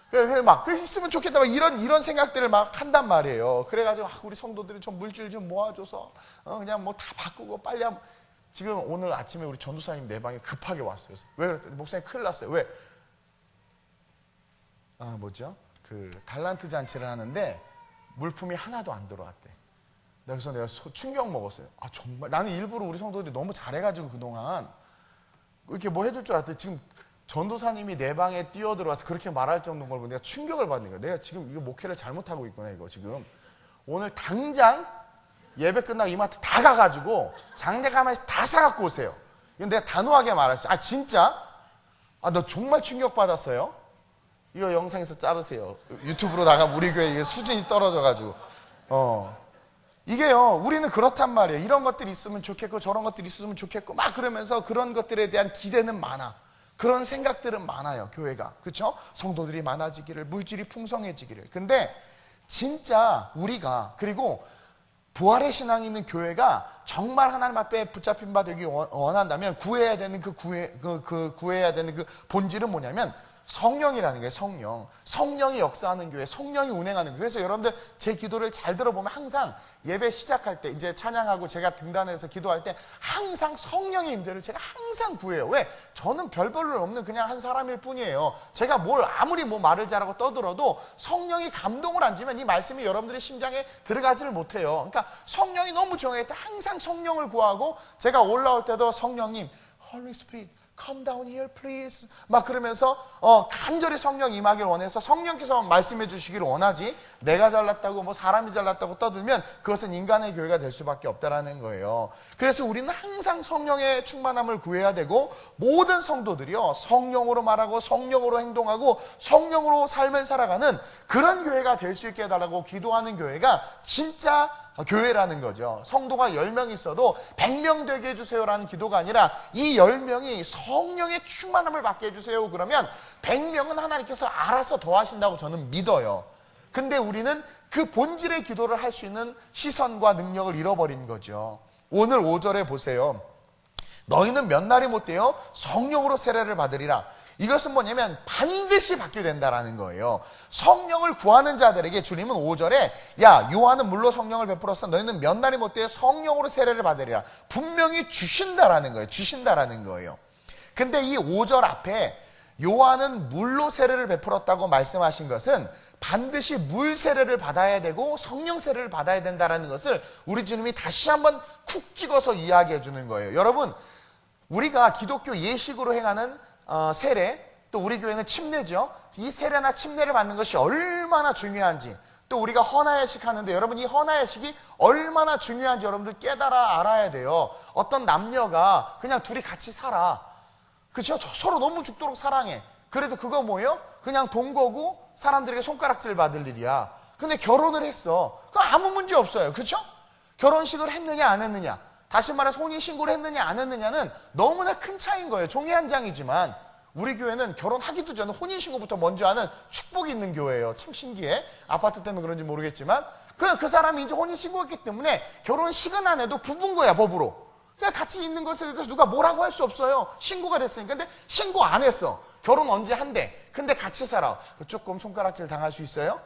Speaker 1: 그래서 막 있으면 좋겠다. 막 이런 생각들을 막 한단 말이에요. 그래가지고 우리 성도들이 좀 물질 좀 모아줘서 그냥 뭐 다 바꾸고 빨리 지금 오늘 아침에 우리 전도사님 내 방에 급하게 왔어요. 그래서 왜 그랬더니 목사님 큰일 났어요. 왜? 뭐죠? 그 달란트 잔치를 하는데 물품이 하나도 안 들어왔대. 그래서 내가 충격 먹었어요. 아 정말 나는 일부러 우리 성도들이 너무 잘해가지고 그동안 이렇게 뭐 해줄 줄 알았더니 지금 전도사님이 내 방에 뛰어들어와서 그렇게 말할 정도인 걸 보고 내가 충격을 받는 거야. 내가 지금 이거 목회를 잘못하고 있구나 이거 지금. 오늘 당장 예배 끝나고 이마트 다 가가지고 장대 가면서 다 사갖고 오세요. 이건 내가 단호하게 말했어요. 아 진짜? 너 정말 충격받았어요? 이거 영상에서 자르세요. 유튜브로 나가면 우리 교회 이게 수준이 떨어져가지고. 이게요, 우리는 그렇단 말이에요. 이런 것들이 있으면 좋겠고 저런 것들이 있으면 좋겠고 막 그러면서 그런 것들에 대한 기대는 많아. 그런 생각들은 많아요, 교회가. 그렇죠? 성도들이 많아지기를, 물질이 풍성해지기를. 근데 진짜 우리가, 그리고 부활의 신앙이 있는 교회가 정말 하나님 앞에 붙잡힌 바 되기 원한다면 구해야 되는 구해야 되는 그 본질은 뭐냐면 성령이라는 게 성령이 역사하는 교회, 성령이 운행하는 교회. 그래서 여러분들 제 기도를 잘 들어보면 항상 예배 시작할 때 이제 찬양하고 제가 등단해서 기도할 때 항상 성령의 임재를 제가 항상 구해요. 왜? 저는 별 볼 일 없는 그냥 한 사람일 뿐이에요. 제가 아무리 말을 잘하고 떠들어도 성령이 감동을 안 주면 이 말씀이 여러분들의 심장에 들어가지를 못해요. 그러니까 성령이 너무 중요할 때 항상 성령을 구하고 제가 올라올 때도 성령님, Holy Spirit Come down here please 막 그러면서 간절히 성령 임하기를 원해서 성령께서 말씀해 주시기를 원하지, 내가 잘났다고 뭐 사람이 잘났다고 떠들면 그것은 인간의 교회가 될 수밖에 없다라는 거예요. 그래서 우리는 항상 성령의 충만함을 구해야 되고 모든 성도들이요 성령으로 말하고 성령으로 행동하고 성령으로 삶을 살아가는 그런 교회가 될 수 있게 해달라고 기도하는 교회가 진짜 교회라는 거죠. 성도가 10명 있어도 100명 되게 해주세요라는 기도가 아니라 이 10명이 성령의 충만함을 받게 해주세요. 그러면 100명은 하나님께서 알아서 더하신다고 저는 믿어요. 근데 우리는 그 본질의 기도를 할 수 있는 시선과 능력을 잃어버린 거죠. 오늘 5절에 보세요. 너희는 몇 날이 못되어 성령으로 세례를 받으리라. 이것은 뭐냐면 반드시 받게 된다라는 거예요. 성령을 구하는 자들에게 주님은 5절에 야 요한은 물로 성령을 베풀었어. 너희는 몇 날이 못되어 성령으로 세례를 받으리라. 분명히 주신다라는 거예요. 주신다라는 거예요. 근데 이 5절 앞에 요한은 물로 세례를 베풀었다고 말씀하신 것은 반드시 물 세례를 받아야 되고 성령 세례를 받아야 된다는 것을 우리 주님이 다시 한번 쿡 찍어서 이야기해 주는 거예요. 여러분, 우리가 기독교 예식으로 행하는 세례, 또 우리 교회는 침례죠. 이 세례나 침례를 받는 것이 얼마나 중요한지, 또 우리가 헌화예식 하는데 여러분 이 헌화예식이 얼마나 중요한지 여러분들 깨달아 알아야 돼요. 어떤 남녀가 그냥 둘이 같이 살아. 그렇죠? 서로 너무 죽도록 사랑해. 그래도 그거 뭐예요? 그냥 동거고 사람들에게 손가락질 받을 일이야. 근데 결혼을 했어. 그거 아무 문제 없어요. 그렇죠? 결혼식을 했느냐 안 했느냐, 다시 말해서 혼인신고를 했느냐 안 했느냐는 너무나 큰 차이인 거예요. 종이 한 장이지만 우리 교회는 결혼하기도 전에 혼인신고부터 먼저 하는 축복이 있는 교회예요. 참 신기해. 아파트 때문에 그런지 모르겠지만 그럼 그 사람이 이제 혼인신고했기 때문에 결혼식은 안 해도 부부인 거야, 법으로. 그러니까 같이 있는 것에 대해서 누가 뭐라고 할 수 없어요. 신고가 됐으니까. 근데 신고 안 했어. 결혼 언제 한대. 근데 같이 살아. 조금 손가락질 당할 수 있어요?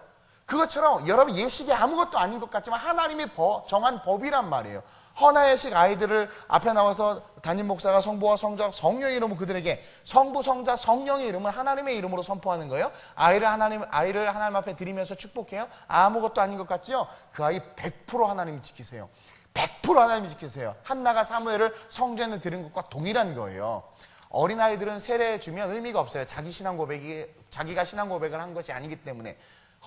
Speaker 1: 그것처럼 여러분 예식이 아무것도 아닌 것 같지만 하나님이 정한 법이란 말이에요. 헌화예식 아이들을 앞에 나와서 담임 목사가 성부와 성자 성령의 이름으로 그들에게 성부 성자 성령의 이름은 하나님의 이름으로 선포하는 거예요. 아이를 하나님 앞에 드리면서 축복해요. 아무것도 아닌 것 같죠? 그 아이 100% 하나님이 지키세요. 100% 하나님이 지키세요. 한나가 사무엘을 성전에 드린 것과 동일한 거예요. 어린아이들은 세례 주면 의미가 없어요. 자기가 신앙 고백을 한 것이 아니기 때문에.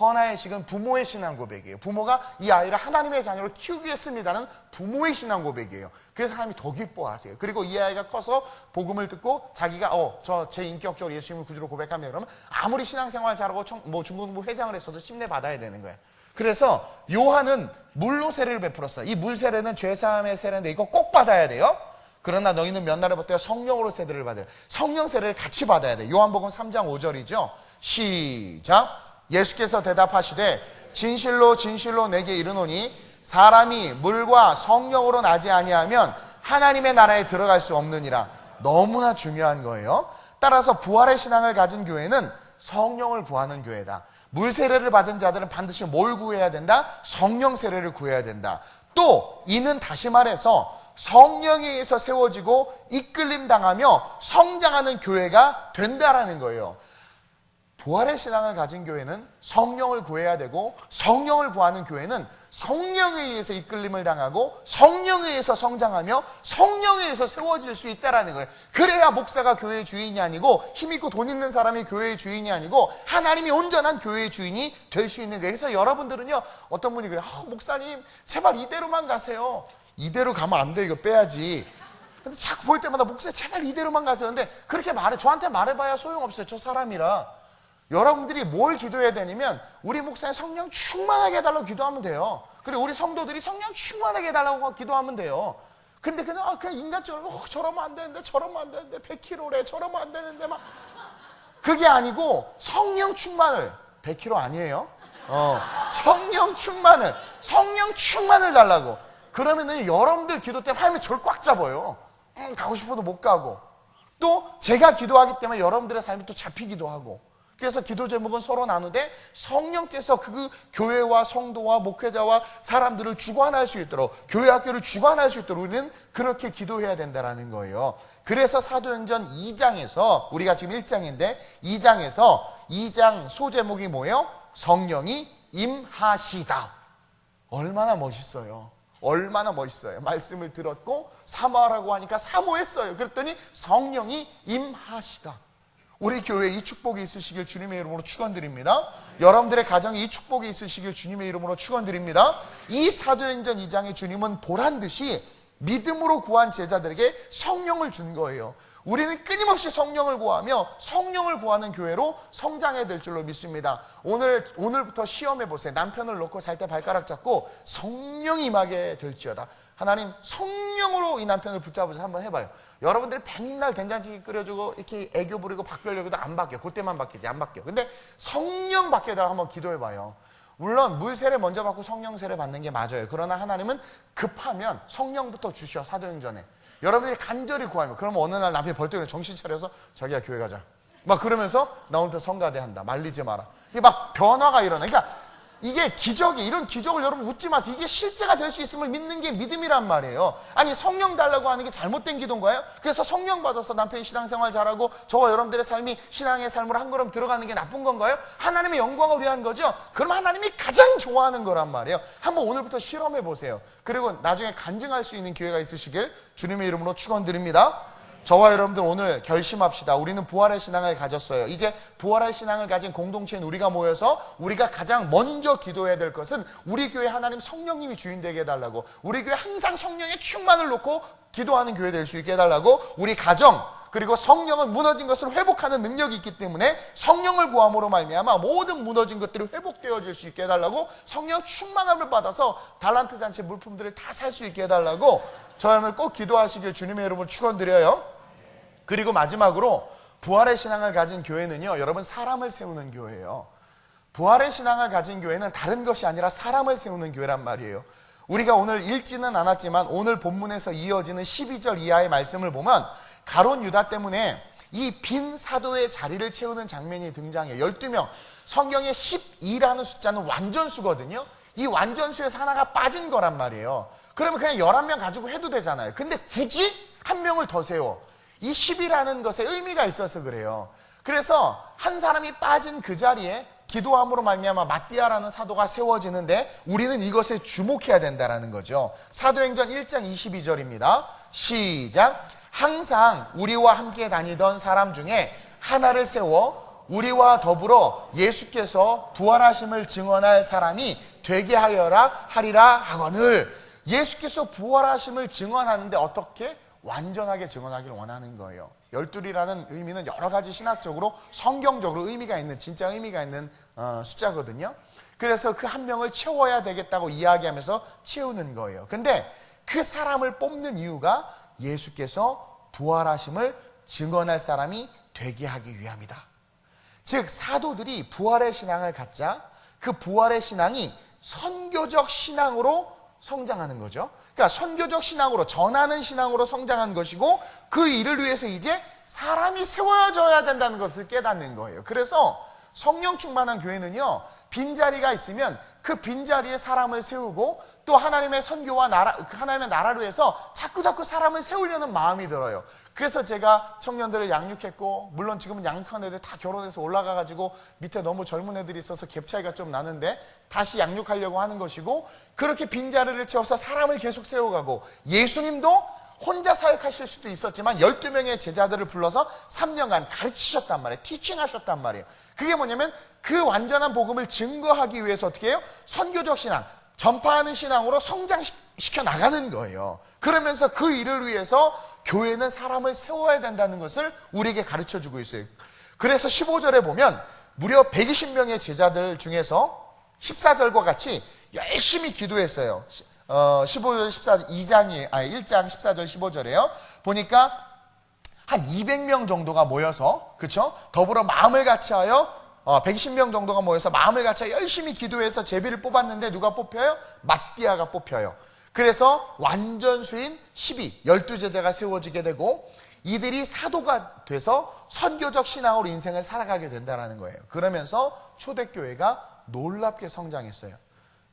Speaker 1: 헌화예식은 부모의 신앙 고백이에요. 부모가 이 아이를 하나님의 자녀로 키우겠습니다는 부모의 신앙 고백이에요. 그래서 하나님이 더 기뻐하세요. 그리고 이 아이가 커서 복음을 듣고 자기가 제 인격적으로 예수님을 구주로 고백하면 그러면 아무리 신앙생활 잘하고 중공부 회장을 했어도 침례 받아야 되는 거예요. 그래서 요한은 물로 세례를 베풀었어요. 이 물 세례는 죄사함의 세례인데 이거 꼭 받아야 돼요. 그러나 너희는 몇 날을 받되 성령으로 세례를 받으라. 성령 세례를 같이 받아야 돼. 요한복음 3장 5절이죠. 시작. 예수께서 대답하시되 진실로 진실로 내게 이르노니 사람이 물과 성령으로 나지 아니하면 하나님의 나라에 들어갈 수 없느니라. 너무나 중요한 거예요. 따라서 부활의 신앙을 가진 교회는 성령을 구하는 교회다. 물 세례를 받은 자들은 반드시 뭘 구해야 된다? 성령 세례를 구해야 된다. 또 이는 다시 말해서 성령에 의해서 세워지고 이끌림 당하며 성장하는 교회가 된다라는 거예요. 부활의 신앙을 가진 교회는 성령을 구해야 되고 성령을 구하는 교회는 성령에 의해서 이끌림을 당하고 성령에 의해서 성장하며 성령에 의해서 세워질 수 있다라는 거예요. 그래야 목사가 교회의 주인이 아니고 힘있고 돈 있는 사람이 교회의 주인이 아니고 하나님이 온전한 교회의 주인이 될 수 있는 거예요. 그래서 여러분들은요, 어떤 분이 그래요. 목사님 제발 이대로만 가세요. 이대로 가면 안 돼. 이거 빼야지. 근데 자꾸 볼 때마다 목사님 제발 이대로만 가세요. 근데 그렇게 저한테 말해봐야 소용없어요. 저 사람이라. 여러분들이 뭘 기도해야 되냐면 우리 목사님 성령 충만하게 해달라고 기도하면 돼요. 그리고 우리 성도들이 성령 충만하게 해달라고 기도하면 돼요. 근데 그냥 인간적으로 저러면 안 되는데 100kg래 저러면 안 되는데 막 그게 아니고 성령 충만을 100kg 아니에요? 성령 충만을 달라고. 그러면은 여러분들 기도 때문에 하나님이 저를 꽉 잡아요. 가고 싶어도 못 가고. 또 제가 기도하기 때문에 여러분들의 삶이 또 잡히기도 하고. 그래서 기도 제목은 서로 나누되 성령께서 그 교회와 성도와 목회자와 사람들을 주관할 수 있도록, 교회 학교를 주관할 수 있도록 우리는 그렇게 기도해야 된다는 거예요. 그래서 사도행전 2장에서 우리가 지금 1장인데 2장 소제목이 뭐예요? 성령이 임하시다. 얼마나 멋있어요. 얼마나 멋있어요. 말씀을 들었고 사모하라고 하니까 사모했어요. 그랬더니 성령이 임하시다. 우리 교회에 이 축복이 있으시길 주님의 이름으로 축원드립니다. 여러분들의 가정에 이 축복이 있으시길 주님의 이름으로 축원드립니다. 이 사도행전 2장에 주님은 보란듯이 믿음으로 구한 제자들에게 성령을 준 거예요. 우리는 끊임없이 성령을 구하며 성령을 구하는 교회로 성장해야 될 줄로 믿습니다. 오늘부터 시험해 보세요. 남편을 놓고 잘 때 발가락 잡고 성령이 임하게 될지어다. 하나님 성령으로 이 남편을 붙잡으셔서 한번 해봐요. 여러분들이 백날 된장찌개 끓여주고 이렇게 애교 부리고 바뀌려고 해도 안 바뀌어. 그때만 바뀌지 안 바뀌어. 근데 성령 바뀌어달라고 한번 기도해봐요. 물론 물 세례 먼저 받고 성령 세례 받는 게 맞아요. 그러나 하나님은 급하면 성령부터 주셔. 사도행전에 여러분들이 간절히 구하면, 그러면 어느 날 남편이 벌떡 정신 차려서 자기야 교회 가자 막 그러면서 나 오늘부터 성가대 한다, 말리지 마라. 이게 막 변화가 일어나. 그러니까 이게 기적이, 이런 기적을 여러분 웃지 마세요. 이게 실제가 될 수 있음을 믿는 게 믿음이란 말이에요. 아니 성령 달라고 하는 게 잘못된 기도인가요? 그래서 성령 받아서 남편이 신앙생활 잘하고 저와 여러분들의 삶이 신앙의 삶으로 한 걸음 들어가는 게 나쁜 건가요? 하나님의 영광을 위한 거죠. 그럼 하나님이 가장 좋아하는 거란 말이에요. 한번 오늘부터 실험해 보세요. 그리고 나중에 간증할 수 있는 기회가 있으시길 주님의 이름으로 축원드립니다. 저와 여러분들 오늘 결심합시다. 우리는 부활의 신앙을 가졌어요. 이제 부활의 신앙을 가진 공동체인 우리가 모여서 우리가 가장 먼저 기도해야 될 것은 우리 교회 하나님 성령님이 주인 되게 해달라고, 우리 교회 항상 성령의 충만을 놓고 기도하는 교회 될 수 있게 해달라고, 우리 가정 그리고 성령은 무너진 것을 회복하는 능력이 있기 때문에 성령을 구함으로 말미암아 모든 무너진 것들이 회복되어질 수 있게 해달라고, 성령 충만함을 받아서 달란트 잔치 물품들을 다 살 수 있게 해달라고 저희를 꼭 기도하시길 주님의 이름으로 축원드려요. 그리고 마지막으로 부활의 신앙을 가진 교회는요, 여러분 사람을 세우는 교회예요. 부활의 신앙을 가진 교회는 다른 것이 아니라 사람을 세우는 교회란 말이에요. 우리가 오늘 읽지는 않았지만 오늘 본문에서 이어지는 12절 이하의 말씀을 보면 가룟 유다 때문에 이 빈 사도의 자리를 채우는 장면이 등장해요. 12명, 성경에 12라는 숫자는 완전수거든요. 이 완전수에서 하나가 빠진 거란 말이에요. 그러면 그냥 11명 가지고 해도 되잖아요. 근데 굳이 한 명을 더 세워. 이 10이라는 것에 의미가 있어서 그래요. 그래서 한 사람이 빠진 그 자리에 기도함으로 말미암아 마띠아라는 사도가 세워지는데 우리는 이것에 주목해야 된다는 거죠. 사도행전 1장 22절입니다. 시작. 항상 우리와 함께 다니던 사람 중에 하나를 세워 우리와 더불어 예수께서 부활하심을 증언할 사람이 되게 하여라 하리라 하거늘. 예수께서 부활하심을 증언하는데 어떻게? 완전하게 증언하기를 원하는 거예요. 12이라는 의미는 여러 가지 신학적으로 성경적으로 의미가 있는, 진짜 의미가 있는 숫자거든요. 그래서 그 한 명을 채워야 되겠다고 이야기하면서 채우는 거예요. 근데 그 사람을 뽑는 이유가 예수께서 부활하심을 증언할 사람이 되게 하기 위함이다. 즉 사도들이 부활의 신앙을 갖자 그 부활의 신앙이 선교적 신앙으로 성장하는 거죠. 그러니까 선교적 신앙으로, 전하는 신앙으로 성장한 것이고 그 일을 위해서 이제 사람이 세워져야 된다는 것을 깨닫는 거예요. 그래서 성령 충만한 교회는요, 빈자리가 있으면 그 빈자리에 사람을 세우고 또 하나님의 선교와 하나님의 나라를 위해서 자꾸 사람을 세우려는 마음이 들어요. 그래서 제가 청년들을 양육했고, 물론 지금은 양육한 애들 다 결혼해서 올라가가지고 밑에 너무 젊은 애들이 있어서 갭 차이가 좀 나는데 다시 양육하려고 하는 것이고, 그렇게 빈자리를 채워서 사람을 계속 세워가고, 예수님도 혼자 사역하실 수도 있었지만 12명의 제자들을 불러서 3년간 가르치셨단 말이에요. 티칭하셨단 말이에요. 그게 뭐냐면 그 완전한 복음을 증거하기 위해서 어떻게 해요? 선교적 신앙, 전파하는 신앙으로 성장시켜 나가는 거예요. 그러면서 그 일을 위해서 교회는 사람을 세워야 된다는 것을 우리에게 가르쳐주고 있어요. 그래서 15절에 보면 무려 120명의 제자들 중에서 14절과 같이 열심히 기도했어요. 15절 14절 1장 14절 15절에요. 보니까 한 200명 정도가 모여서, 그쵸? 더불어 마음을 같이하여 120명 정도가 모여서 마음을 같이하여 열심히 기도해서 제비를 뽑았는데 누가 뽑혀요? 마띠아가 뽑혀요. 그래서 완전수인 12제자가 세워지게 되고 이들이 사도가 돼서 선교적 신앙으로 인생을 살아가게 된다는 거예요. 그러면서 초대교회가 놀랍게 성장했어요.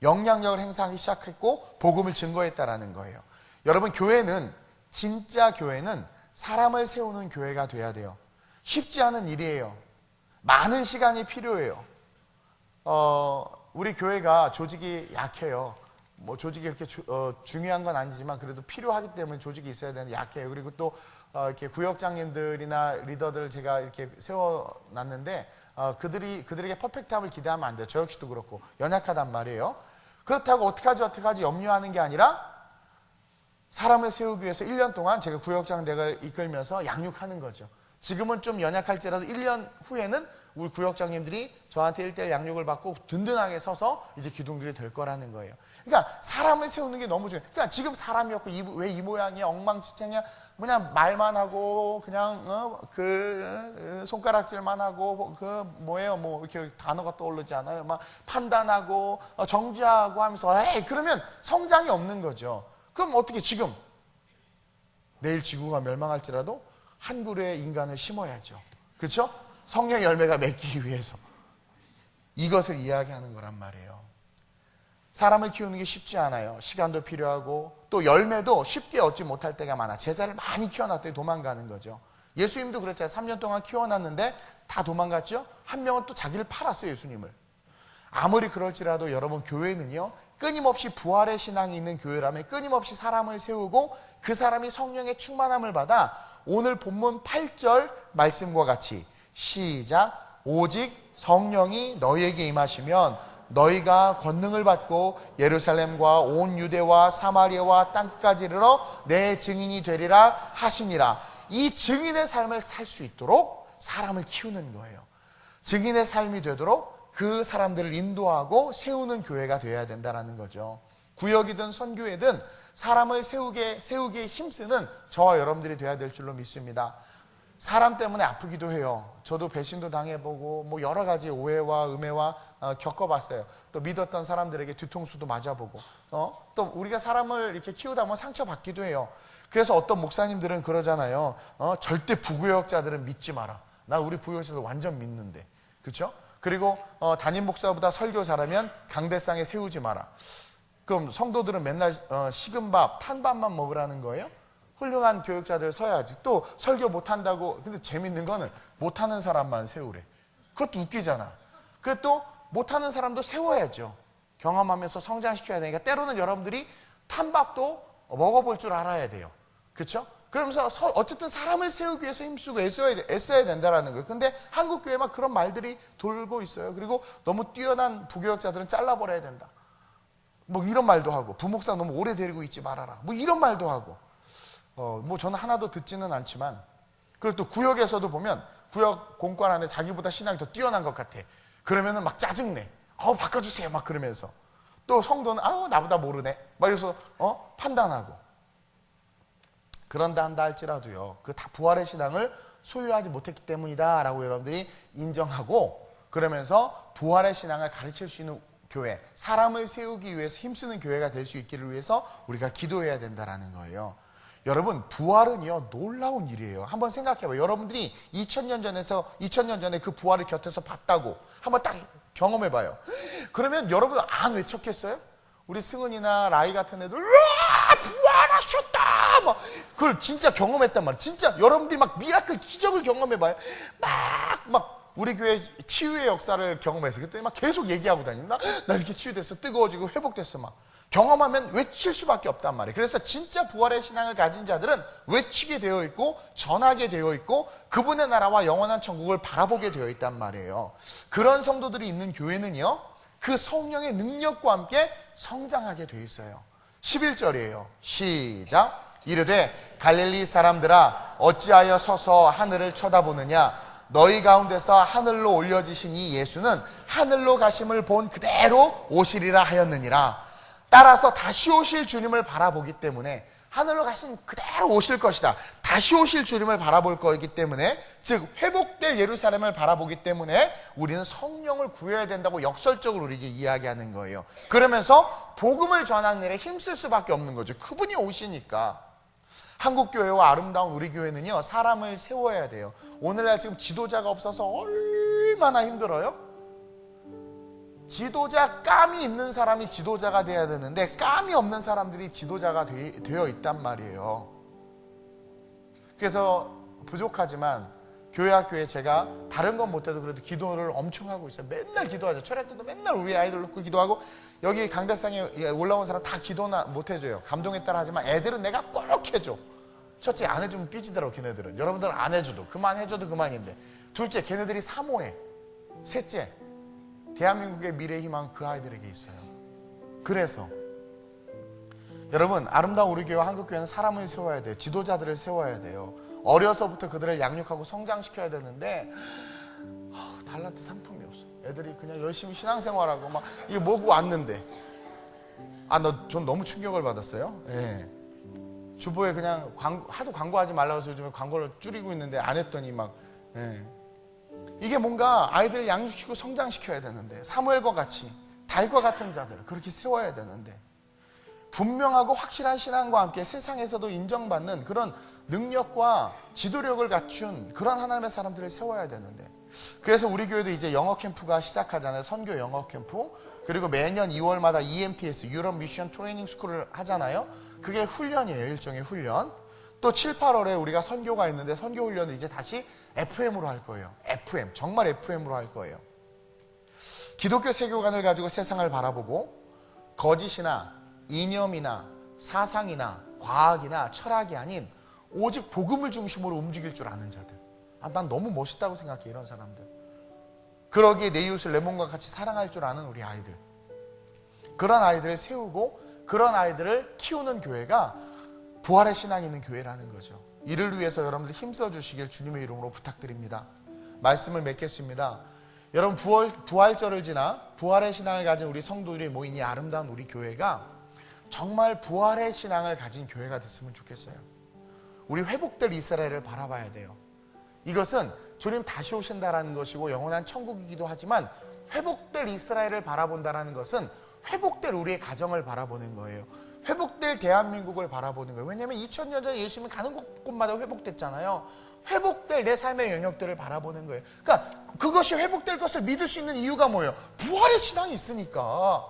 Speaker 1: 영향력을 행사하기 시작했고 복음을 증거했다라는 거예요. 여러분, 교회는, 진짜 교회는 사람을 세우는 교회가 돼야 돼요. 쉽지 않은 일이에요. 많은 시간이 필요해요. 우리 교회가 조직이 약해요. 뭐 조직이 이렇게 중요한 건 아니지만 그래도 필요하기 때문에 조직이 있어야 되는데 약해요. 그리고 또 이렇게 구역장님들이나 리더들을 제가 이렇게 세워놨는데 그들에게 퍼펙트함을 기대하면 안 돼요. 저 역시도 그렇고 연약하단 말이에요. 그렇다고 어떡하지 염려하는 게 아니라 사람을 세우기 위해서 1년 동안 제가 구역장 댁을 이끌면서 양육하는 거죠. 지금은 좀 연약할지라도 1년 후에는 우리 구역장님들이 저한테 1대1 양육을 받고 든든하게 서서 이제 기둥들이 될 거라는 거예요. 그러니까 사람을 세우는 게 너무 중요해요. 그러니까 지금 사람이 없고 왜 이 모양이야, 엉망진창이야, 그냥 말만 하고 그냥 손가락질만 하고 뭐예요, 뭐 이렇게 단어가 떠오르지 않아요. 막 판단하고 정죄하고 하면서 에이 그러면 성장이 없는 거죠. 그럼 어떻게 지금 내일 지구가 멸망할지라도 한 그루의 인간을 심어야죠. 그렇죠? 성령의 열매가 맺기 위해서 이것을 이야기하는 거란 말이에요. 사람을 키우는 게 쉽지 않아요. 시간도 필요하고 또 열매도 쉽게 얻지 못할 때가 많아. 제자를 많이 키워놨더니 도망가는 거죠. 예수님도 그랬잖아요. 3년 동안 키워놨는데 다 도망갔죠. 한 명은 또 자기를 팔았어요. 예수님을. 아무리 그럴지라도 여러분, 교회는요 끊임없이 부활의 신앙이 있는 교회라면 끊임없이 사람을 세우고 그 사람이 성령의 충만함을 받아 오늘 본문 8절 말씀과 같이 시작. 오직 성령이 너희에게 임하시면 너희가 권능을 받고 예루살렘과 온 유대와 사마리아와 땅까지 이르러 내 증인이 되리라 하시니라. 이 증인의 삶을 살 수 있도록 사람을 키우는 거예요. 증인의 삶이 되도록 그 사람들을 인도하고 세우는 교회가 되어야 된다는 거죠. 구역이든 선교회든 사람을 세우게 힘쓰는 저와 여러분들이 되어야 될 줄로 믿습니다. 사람 때문에 아프기도 해요. 저도 배신도 당해보고 뭐 여러 가지 오해와 음해와 겪어봤어요. 또 믿었던 사람들에게 뒤통수도 맞아보고 또 우리가 사람을 이렇게 키우다 보면 상처받기도 해요. 그래서 어떤 목사님들은 그러잖아요. 절대 부구역자들은 믿지 마라. 나 우리 부구역자들 완전 믿는데. 그렇죠? 그리고 담임 목사보다 설교 잘하면 강대상에 세우지 마라. 그럼 성도들은 맨날 식은 밥, 탄 밥만 먹으라는 거예요? 훌륭한 교육자들 서야지. 또 설교 못한다고. 근데 재밌는 거는 못하는 사람만 세우래. 그것도 웃기잖아. 그래도 또 못하는 사람도 세워야죠. 경험하면서 성장시켜야 되니까 때로는 여러분들이 탄 밥도 먹어볼 줄 알아야 돼요. 그렇죠? 그러면서 어쨌든 사람을 세우기 위해서 힘쓰고 애써야 된다는 거예요. 근데 한국 교회만 그런 말들이 돌고 있어요. 그리고 너무 뛰어난 부교역자들은 잘라버려야 된다. 뭐 이런 말도 하고, 부목사 너무 오래 데리고 있지 말아라. 뭐 이런 말도 하고. 뭐 저는 하나도 듣지는 않지만, 그리고 또 구역에서도 보면 구역 공관 안에 자기보다 신앙이 더 뛰어난 것 같아. 그러면은 막 짜증내. 바꿔주세요. 막 그러면서. 또 성도는 나보다 모르네. 막 이래서 판단하고. 그런다 한다 할지라도요, 그 다 부활의 신앙을 소유하지 못했기 때문이다 라고 여러분들이 인정하고, 그러면서 부활의 신앙을 가르칠 수 있는 교회, 사람을 세우기 위해서 힘쓰는 교회가 될 수 있기를 위해서 우리가 기도해야 된다는 거예요. 여러분, 부활은요 놀라운 일이에요. 한번 생각해봐요. 여러분들이 2000년 전에 그 부활을 곁에서 봤다고 한번 딱 경험해봐요. 그러면 여러분 안 외쳤겠어요? 우리 승은이나 라이 같은 애들 부활하셨다 막 그걸 진짜 경험했단 말이에요. 진짜 여러분들이 막 미라클 기적을 경험해봐요. 막 우리 교회 치유의 역사를 경험해서 그때 막 계속 얘기하고 다닌다. 나 이렇게 치유됐어, 뜨거워지고 회복됐어. 막 경험하면 외칠 수밖에 없단 말이에요. 그래서 진짜 부활의 신앙을 가진 자들은 외치게 되어 있고 전하게 되어 있고 그분의 나라와 영원한 천국을 바라보게 되어 있단 말이에요. 그런 성도들이 있는 교회는요, 그 성령의 능력과 함께 성장하게 되어 있어요. 11절이에요. 시작. 이르되 갈릴리 사람들아 어찌하여 서서 하늘을 쳐다보느냐. 너희 가운데서 하늘로 올려지신 이 예수는 하늘로 가심을 본 그대로 오시리라 하였느니라. 따라서 다시 오실 주님을 바라보기 때문에, 하늘로 가신 그대로 오실 것이다, 다시 오실 주님을 바라볼 거이기 때문에, 즉 회복될 예루살렘을 바라보기 때문에 우리는 성령을 구해야 된다고 역설적으로 우리에게 이야기하는 거예요. 그러면서 복음을 전하는 일에 힘쓸 수밖에 없는 거죠. 그분이 오시니까. 한국교회와 아름다운 우리 교회는요, 사람을 세워야 돼요. 오늘날 지금 지도자가 없어서 얼마나 힘들어요? 지도자 감이 있는 사람이 지도자가 돼야 되는데 감이 없는 사람들이 지도자가 되어 있단 말이에요. 그래서 부족하지만 교회 제가 다른 건 못해도 그래도 기도를 엄청 하고 있어요. 맨날 기도하죠. 철학 때도 맨날 우리 아이들 놓고 기도하고, 여기 강대상에 올라온 사람 다 기도나 못 해줘요. 감동에 따라 하지만 애들은 내가 꼭 해줘. 첫째, 안 해주면 삐지더라고. 걔네들은. 여러분들은 안 해줘도 그만해줘도 그만인데. 둘째, 걔네들이 사모해. 셋째, 대한민국의 미래의 희망은 그 아이들에게 있어요. 그래서 여러분, 아름다운 우리 교회와 한국교회는 사람을 세워야 돼요. 지도자들을 세워야 돼요. 어려서부터 그들을 양육하고 성장시켜야 되는데 달란트 상품이 없어. 애들이 그냥 열심히 신앙생활하고 막 이게 뭐고 왔는데, 전 너무 충격을 받았어요. 예. 주보에 그냥 하도 광고하지 말라고 해서 요즘에 광고를 줄이고 있는데 안 했더니 막, 예. 이게 뭔가 아이들을 양육시키고 성장시켜야 되는데, 사무엘과 같이 달과 같은 자들을 그렇게 세워야 되는데, 분명하고 확실한 신앙과 함께 세상에서도 인정받는 그런 능력과 지도력을 갖춘 그런 하나님의 사람들을 세워야 되는데, 그래서 우리 교회도 이제 영어 캠프가 시작하잖아요. 선교 영어 캠프. 그리고 매년 2월마다 EMTS, 유럽 미션 트레이닝 스쿨을 하잖아요. 그게 훈련이에요. 일종의 훈련. 또 7, 8월에 우리가 선교가 있는데, 선교 훈련을 이제 다시 FM으로 할 거예요. FM, 정말 FM으로 할 거예요. 기독교 세계관을 가지고 세상을 바라보고 거짓이나 이념이나 사상이나 과학이나 철학이 아닌 오직 복음을 중심으로 움직일 줄 아는 자들. 난 너무 멋있다고 생각해, 이런 사람들. 그러기에 내 이웃을 내 몸과 같이 사랑할 줄 아는 우리 아이들. 그런 아이들을 세우고 그런 아이들을 키우는 교회가 부활의 신앙이 있는 교회라는 거죠. 이를 위해서 여러분들 힘써 주시길 주님의 이름으로 부탁드립니다. 말씀을 맺겠습니다. 여러분, 부활절을 지나 부활의 신앙을 가진 우리 성도들이 모인 이 아름다운 우리 교회가 정말 부활의 신앙을 가진 교회가 됐으면 좋겠어요. 우리 회복될 이스라엘을 바라봐야 돼요. 이것은 주님 다시 오신다라는 것이고 영원한 천국이기도 하지만, 회복될 이스라엘을 바라본다라는 것은 회복될 우리의 가정을 바라보는 거예요. 회복될 대한민국을 바라보는 거예요. 왜냐하면 2000년 전에 예수님이 가는 곳마다 회복됐잖아요. 회복될 내 삶의 영역들을 바라보는 거예요. 그러니까 그것이 회복될 것을 믿을 수 있는 이유가 뭐예요? 부활의 신앙이 있으니까.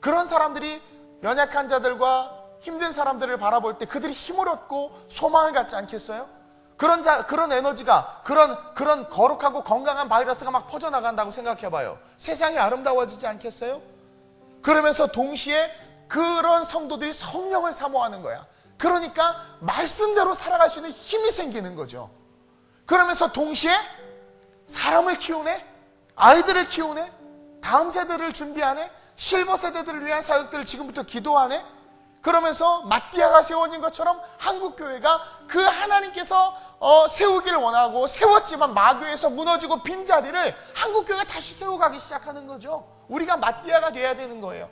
Speaker 1: 그런 사람들이 연약한 자들과 힘든 사람들을 바라볼 때 그들이 힘을 얻고 소망을 갖지 않겠어요? 그런 에너지가, 그런 거룩하고 건강한 바이러스가 막 퍼져나간다고 생각해봐요. 세상이 아름다워지지 않겠어요? 그러면서 동시에 그런 성도들이 성령을 사모하는 거야. 그러니까 말씀대로 살아갈 수 있는 힘이 생기는 거죠. 그러면서 동시에 사람을 키우네, 아이들을 키우네, 다음 세대를 준비하네, 실버 세대들을 위한 사역들을 지금부터 기도하네. 그러면서 마띠아가 세워진 것처럼 한국교회가 그 하나님께서 세우기를 원하고 세웠지만 마교에서 무너지고 빈자리를 한국교회가 다시 세워가기 시작하는 거죠. 우리가 마띠아가 돼야 되는 거예요.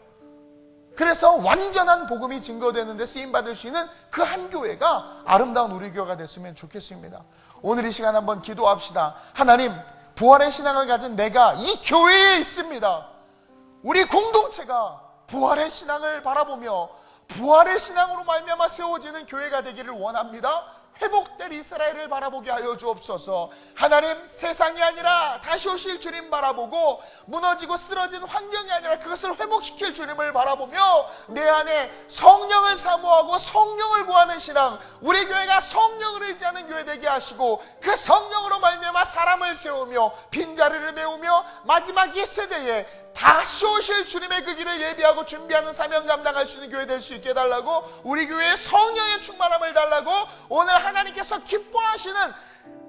Speaker 1: 그래서 완전한 복음이 증거되는 데 쓰임받을 수 있는 그 한 교회가 아름다운 우리 교회가 됐으면 좋겠습니다. 오늘 이 시간 한번 기도합시다. 하나님, 부활의 신앙을 가진 내가 이 교회에 있습니다. 우리 공동체가 부활의 신앙을 바라보며 부활의 신앙으로 말미암아 세워지는 교회가 되기를 원합니다. 회복될 이스라엘을 바라보게 하여 주옵소서. 하나님, 세상이 아니라 다시 오실 주님 바라보고 무너지고 쓰러진 환경이 아니라 그것을 회복시킬 주님을 바라보며 내 안에 성령을 사모하고 성령을 구하는 신앙, 우리 교회가 성령을 의지하는 교회 되게 하시고 그 성령으로 말미암아 사람을 세우며 빈자리를 메우며 마지막 이 세대에 다시 오실 주님의 그 길을 예비하고 준비하는 사명 감당할 수 있는 교회 될 수 있게 해달라고, 우리 교회에 성령의 충만함을 달라고, 오늘 하나님께서 기뻐하시는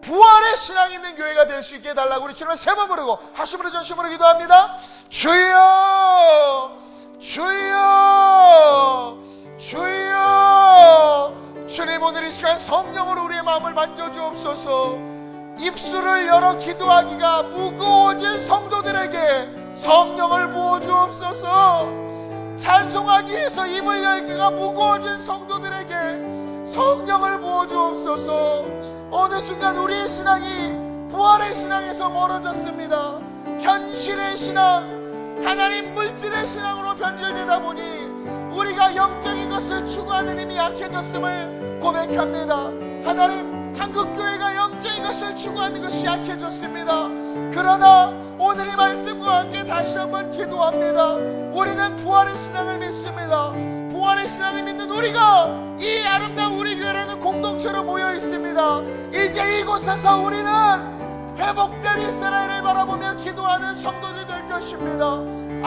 Speaker 1: 부활의 신앙 있는 교회가 될 수 있게 해달라고 우리 주님을 세 번 부르고 하심으로 전심으로 기도합니다. 주여, 주여, 주여. 주님, 오늘 이 시간 성령으로 우리의 마음을 만져주옵소서. 입술을 열어 기도하기가 무거워진 성도들에게 성령을 부어주옵소서. 찬송하기 위해서 입을 열기가 무거워진 성도들에게 성령을 부어주옵소서. 어느 순간 우리의 신앙이 부활의 신앙에서 멀어졌습니다. 현실의 신앙, 하나님 물질의 신앙으로 변질되다 보니 우리가 영적인 것을 추구하는 힘이 약해졌음을 고백합니다. 하나님, 한국교회가 영적인 것을 추구하는 것이 약해졌습니다. 그러나 오늘 이 말씀과 함께 다시 한번 기도합니다. 우리는 부활의 신앙을 믿습니다. 부활의 신앙을 믿는 우리가 이 아름다운 우리 교회라는 공동체로 모여 있습니다. 이제 이곳에서 우리는 회복될 이스라엘을 바라보며 기도하는 성도들이 될 것입니다.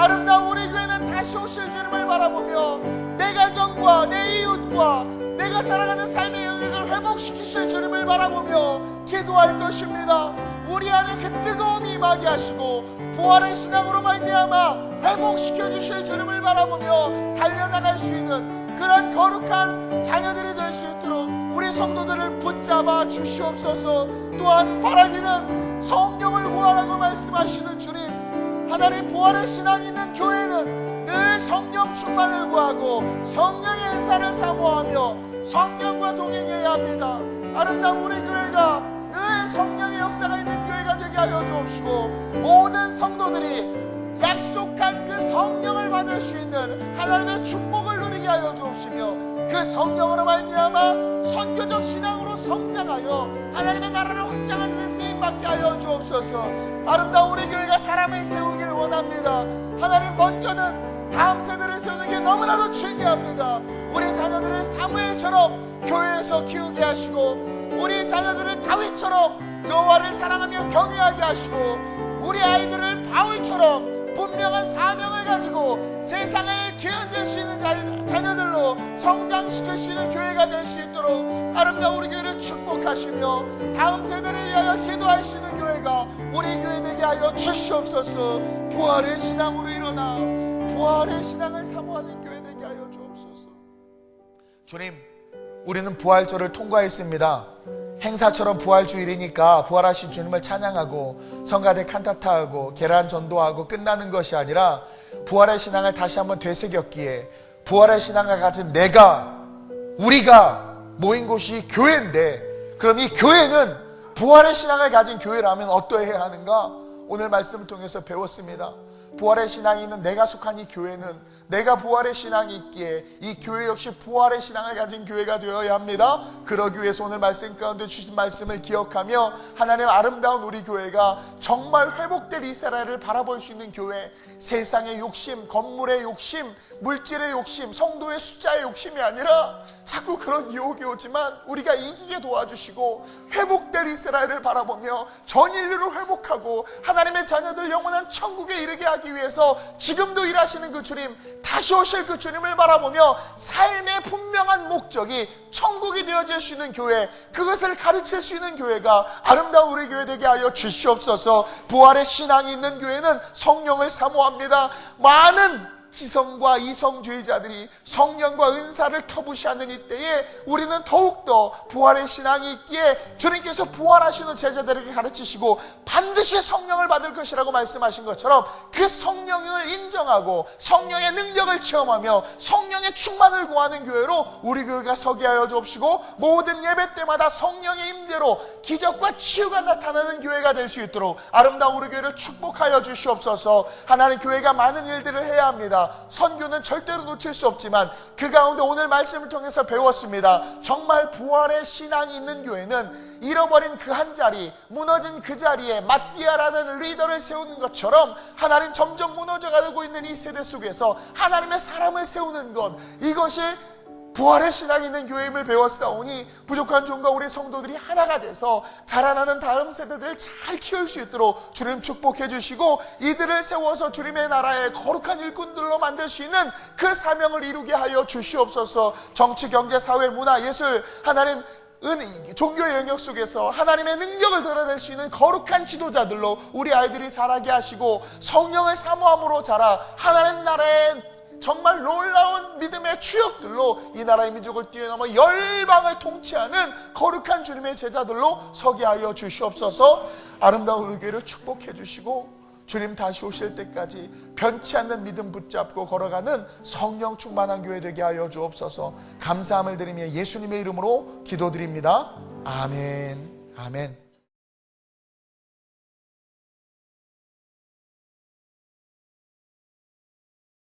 Speaker 1: 아름다운 우리 교회는 다시 오실 주님을 바라보며 내 가정과 내 이웃과 내가 살아가는 삶의 영역을 회복시키실 주님을 바라보며 기도할 것입니다. 우리 안에 그 뜨거움이 임하게 하시고 부활의 신앙으로 말미암아 회복시켜 주실 주님을 바라보며 달려나갈 수 있는 그런 거룩한 자녀들이 될 수 있도록 우리 성도들을 붙잡아 주시옵소서. 또한 바라기는 성령을 구하라고 말씀하시는 주님, 하나님 부활의 신앙이 있는 교회는 늘 성령 충만을 구하고 성령의 은사를 사모하며 성령과 동행해야 합니다. 아름다운 우리 교회가 늘 성령의 역사가 있는 교회가 되게 하여 주옵시고, 모든 성도들이 약속한 그 성령을 받을 수 있는 하나님의 축복을 누리게 하여 주옵시며, 그 성령으로 말미암아 선교적 신앙으로 성장하여 하나님의 나라를 확장하는 데 쓰임받게 하여 주옵소서. 아름다운 우리 교회가 사람을 세우길 원합니다. 하나님, 먼저는 다음 세대를 세우는 게 너무나도 중요합니다. 우리 자녀들을 사무엘처럼 교회에서 키우게 하시고, 우리 자녀들을 다윗처럼 여호와를 사랑하며 경외하게 하시고, 우리 아이들을 바울처럼 분명한 사명을 가지고 세상을 뒤흔들 수 있는 자녀들로 성장시킬 수 있는 교회가 될 수 있도록 아름다운 우리 교회를 축복하시며, 다음 세대를 위하여 기도할 수 있는 교회가 우리 교회 되게 하여 주시옵소서. 부활의 신앙으로 일어나 부활의 신앙을 사모하는 교회 되게 하여 주옵소서. 주님, 우리는 부활절을 통과했습니다. 행사처럼 부활주일이니까 부활하신 주님을 찬양하고 성가대 칸타타하고 계란 전도하고 끝나는 것이 아니라, 부활의 신앙을 다시 한번 되새겼기에 부활의 신앙을 가진 우리가 모인 곳이 교회인데, 그럼 이 교회는 부활의 신앙을 가진 교회라면 어떠해야 하는가? 오늘 말씀을 통해서 배웠습니다. 부활의 신앙이 있는 내가 속한 이 교회는, 내가 부활의 신앙이 있기에 이 교회 역시 부활의 신앙을 가진 교회가 되어야 합니다. 그러기 위해서 오늘 말씀 가운데 주신 말씀을 기억하며, 하나님 아름다운 우리 교회가 정말 회복될 이스라엘을 바라볼 수 있는 교회, 세상의 욕심, 건물의 욕심, 물질의 욕심, 성도의 숫자의 욕심이 아니라 자꾸 그런 유혹이 오지만 우리가 이기게 도와주시고, 회복될 이스라엘을 바라보며 전 인류를 회복하고 하나님의 자녀들 영원한 천국에 이르게 하기 위해서 지금도 일하시는 그 주님, 다시 오실 그 주님을 바라보며 삶의 분명한 목적이 천국이 되어질 수 있는 교회, 그것을 가르칠 수 있는 교회가 아름다운 우리 교회 되게 하여 주시옵소서. 부활의 신앙이 있는 교회는 성령을 사모합니다. 많은 지성과 이성주의자들이 성령과 은사를 터부시하는 이때에 우리는 더욱더 부활의 신앙이 있기에 주님께서 부활하시는 제자들에게 가르치시고 반드시 성령을 받을 것이라고 말씀하신 것처럼, 그 성령을 인정하고 성령의 능력을 체험하며 성령의 충만을 구하는 교회로 우리 교회가 서게 하여 주옵시고, 모든 예배 때마다 성령의 임재로 기적과 치유가 나타나는 교회가 될 수 있도록 아름다운 우리 교회를 축복하여 주시옵소서. 하나님, 교회가 많은 일들을 해야 합니다. 선교는 절대로 놓칠 수 없지만 그 가운데 오늘 말씀을 통해서 배웠습니다. 정말 부활의 신앙이 있는 교회는 잃어버린 그 한 자리, 무너진 그 자리에 마띠아라는 리더를 세우는 것처럼, 하나님 점점 무너져가고 있는 이 세대 속에서 하나님의 사람을 세우는 것, 이것이 부활의 신앙이 있는 교회임을 배웠사오니, 부족한 종과 우리 성도들이 하나가 돼서 자라나는 다음 세대들을 잘 키울 수 있도록 주님 축복해 주시고, 이들을 세워서 주님의 나라의 거룩한 일꾼들로 만들 수 있는 그 사명을 이루게 하여 주시옵소서. 정치, 경제, 사회, 문화, 예술, 하나님 종교의 영역 속에서 하나님의 능력을 드러낼 수 있는 거룩한 지도자들로 우리 아이들이 자라게 하시고, 성령을 사모함으로 자라 하나님 나라의 정말 놀라운 믿음의 추억들로 이 나라의 민족을 뛰어넘어 열방을 통치하는 거룩한 주님의 제자들로 서게 하여 주시옵소서. 아름다운 우리 교회를 축복해 주시고, 주님 다시 오실 때까지 변치 않는 믿음 붙잡고 걸어가는 성령 충만한 교회 되게 하여 주옵소서. 감사함을 드리며 예수님의 이름으로 기도드립니다. 아멘. 아멘.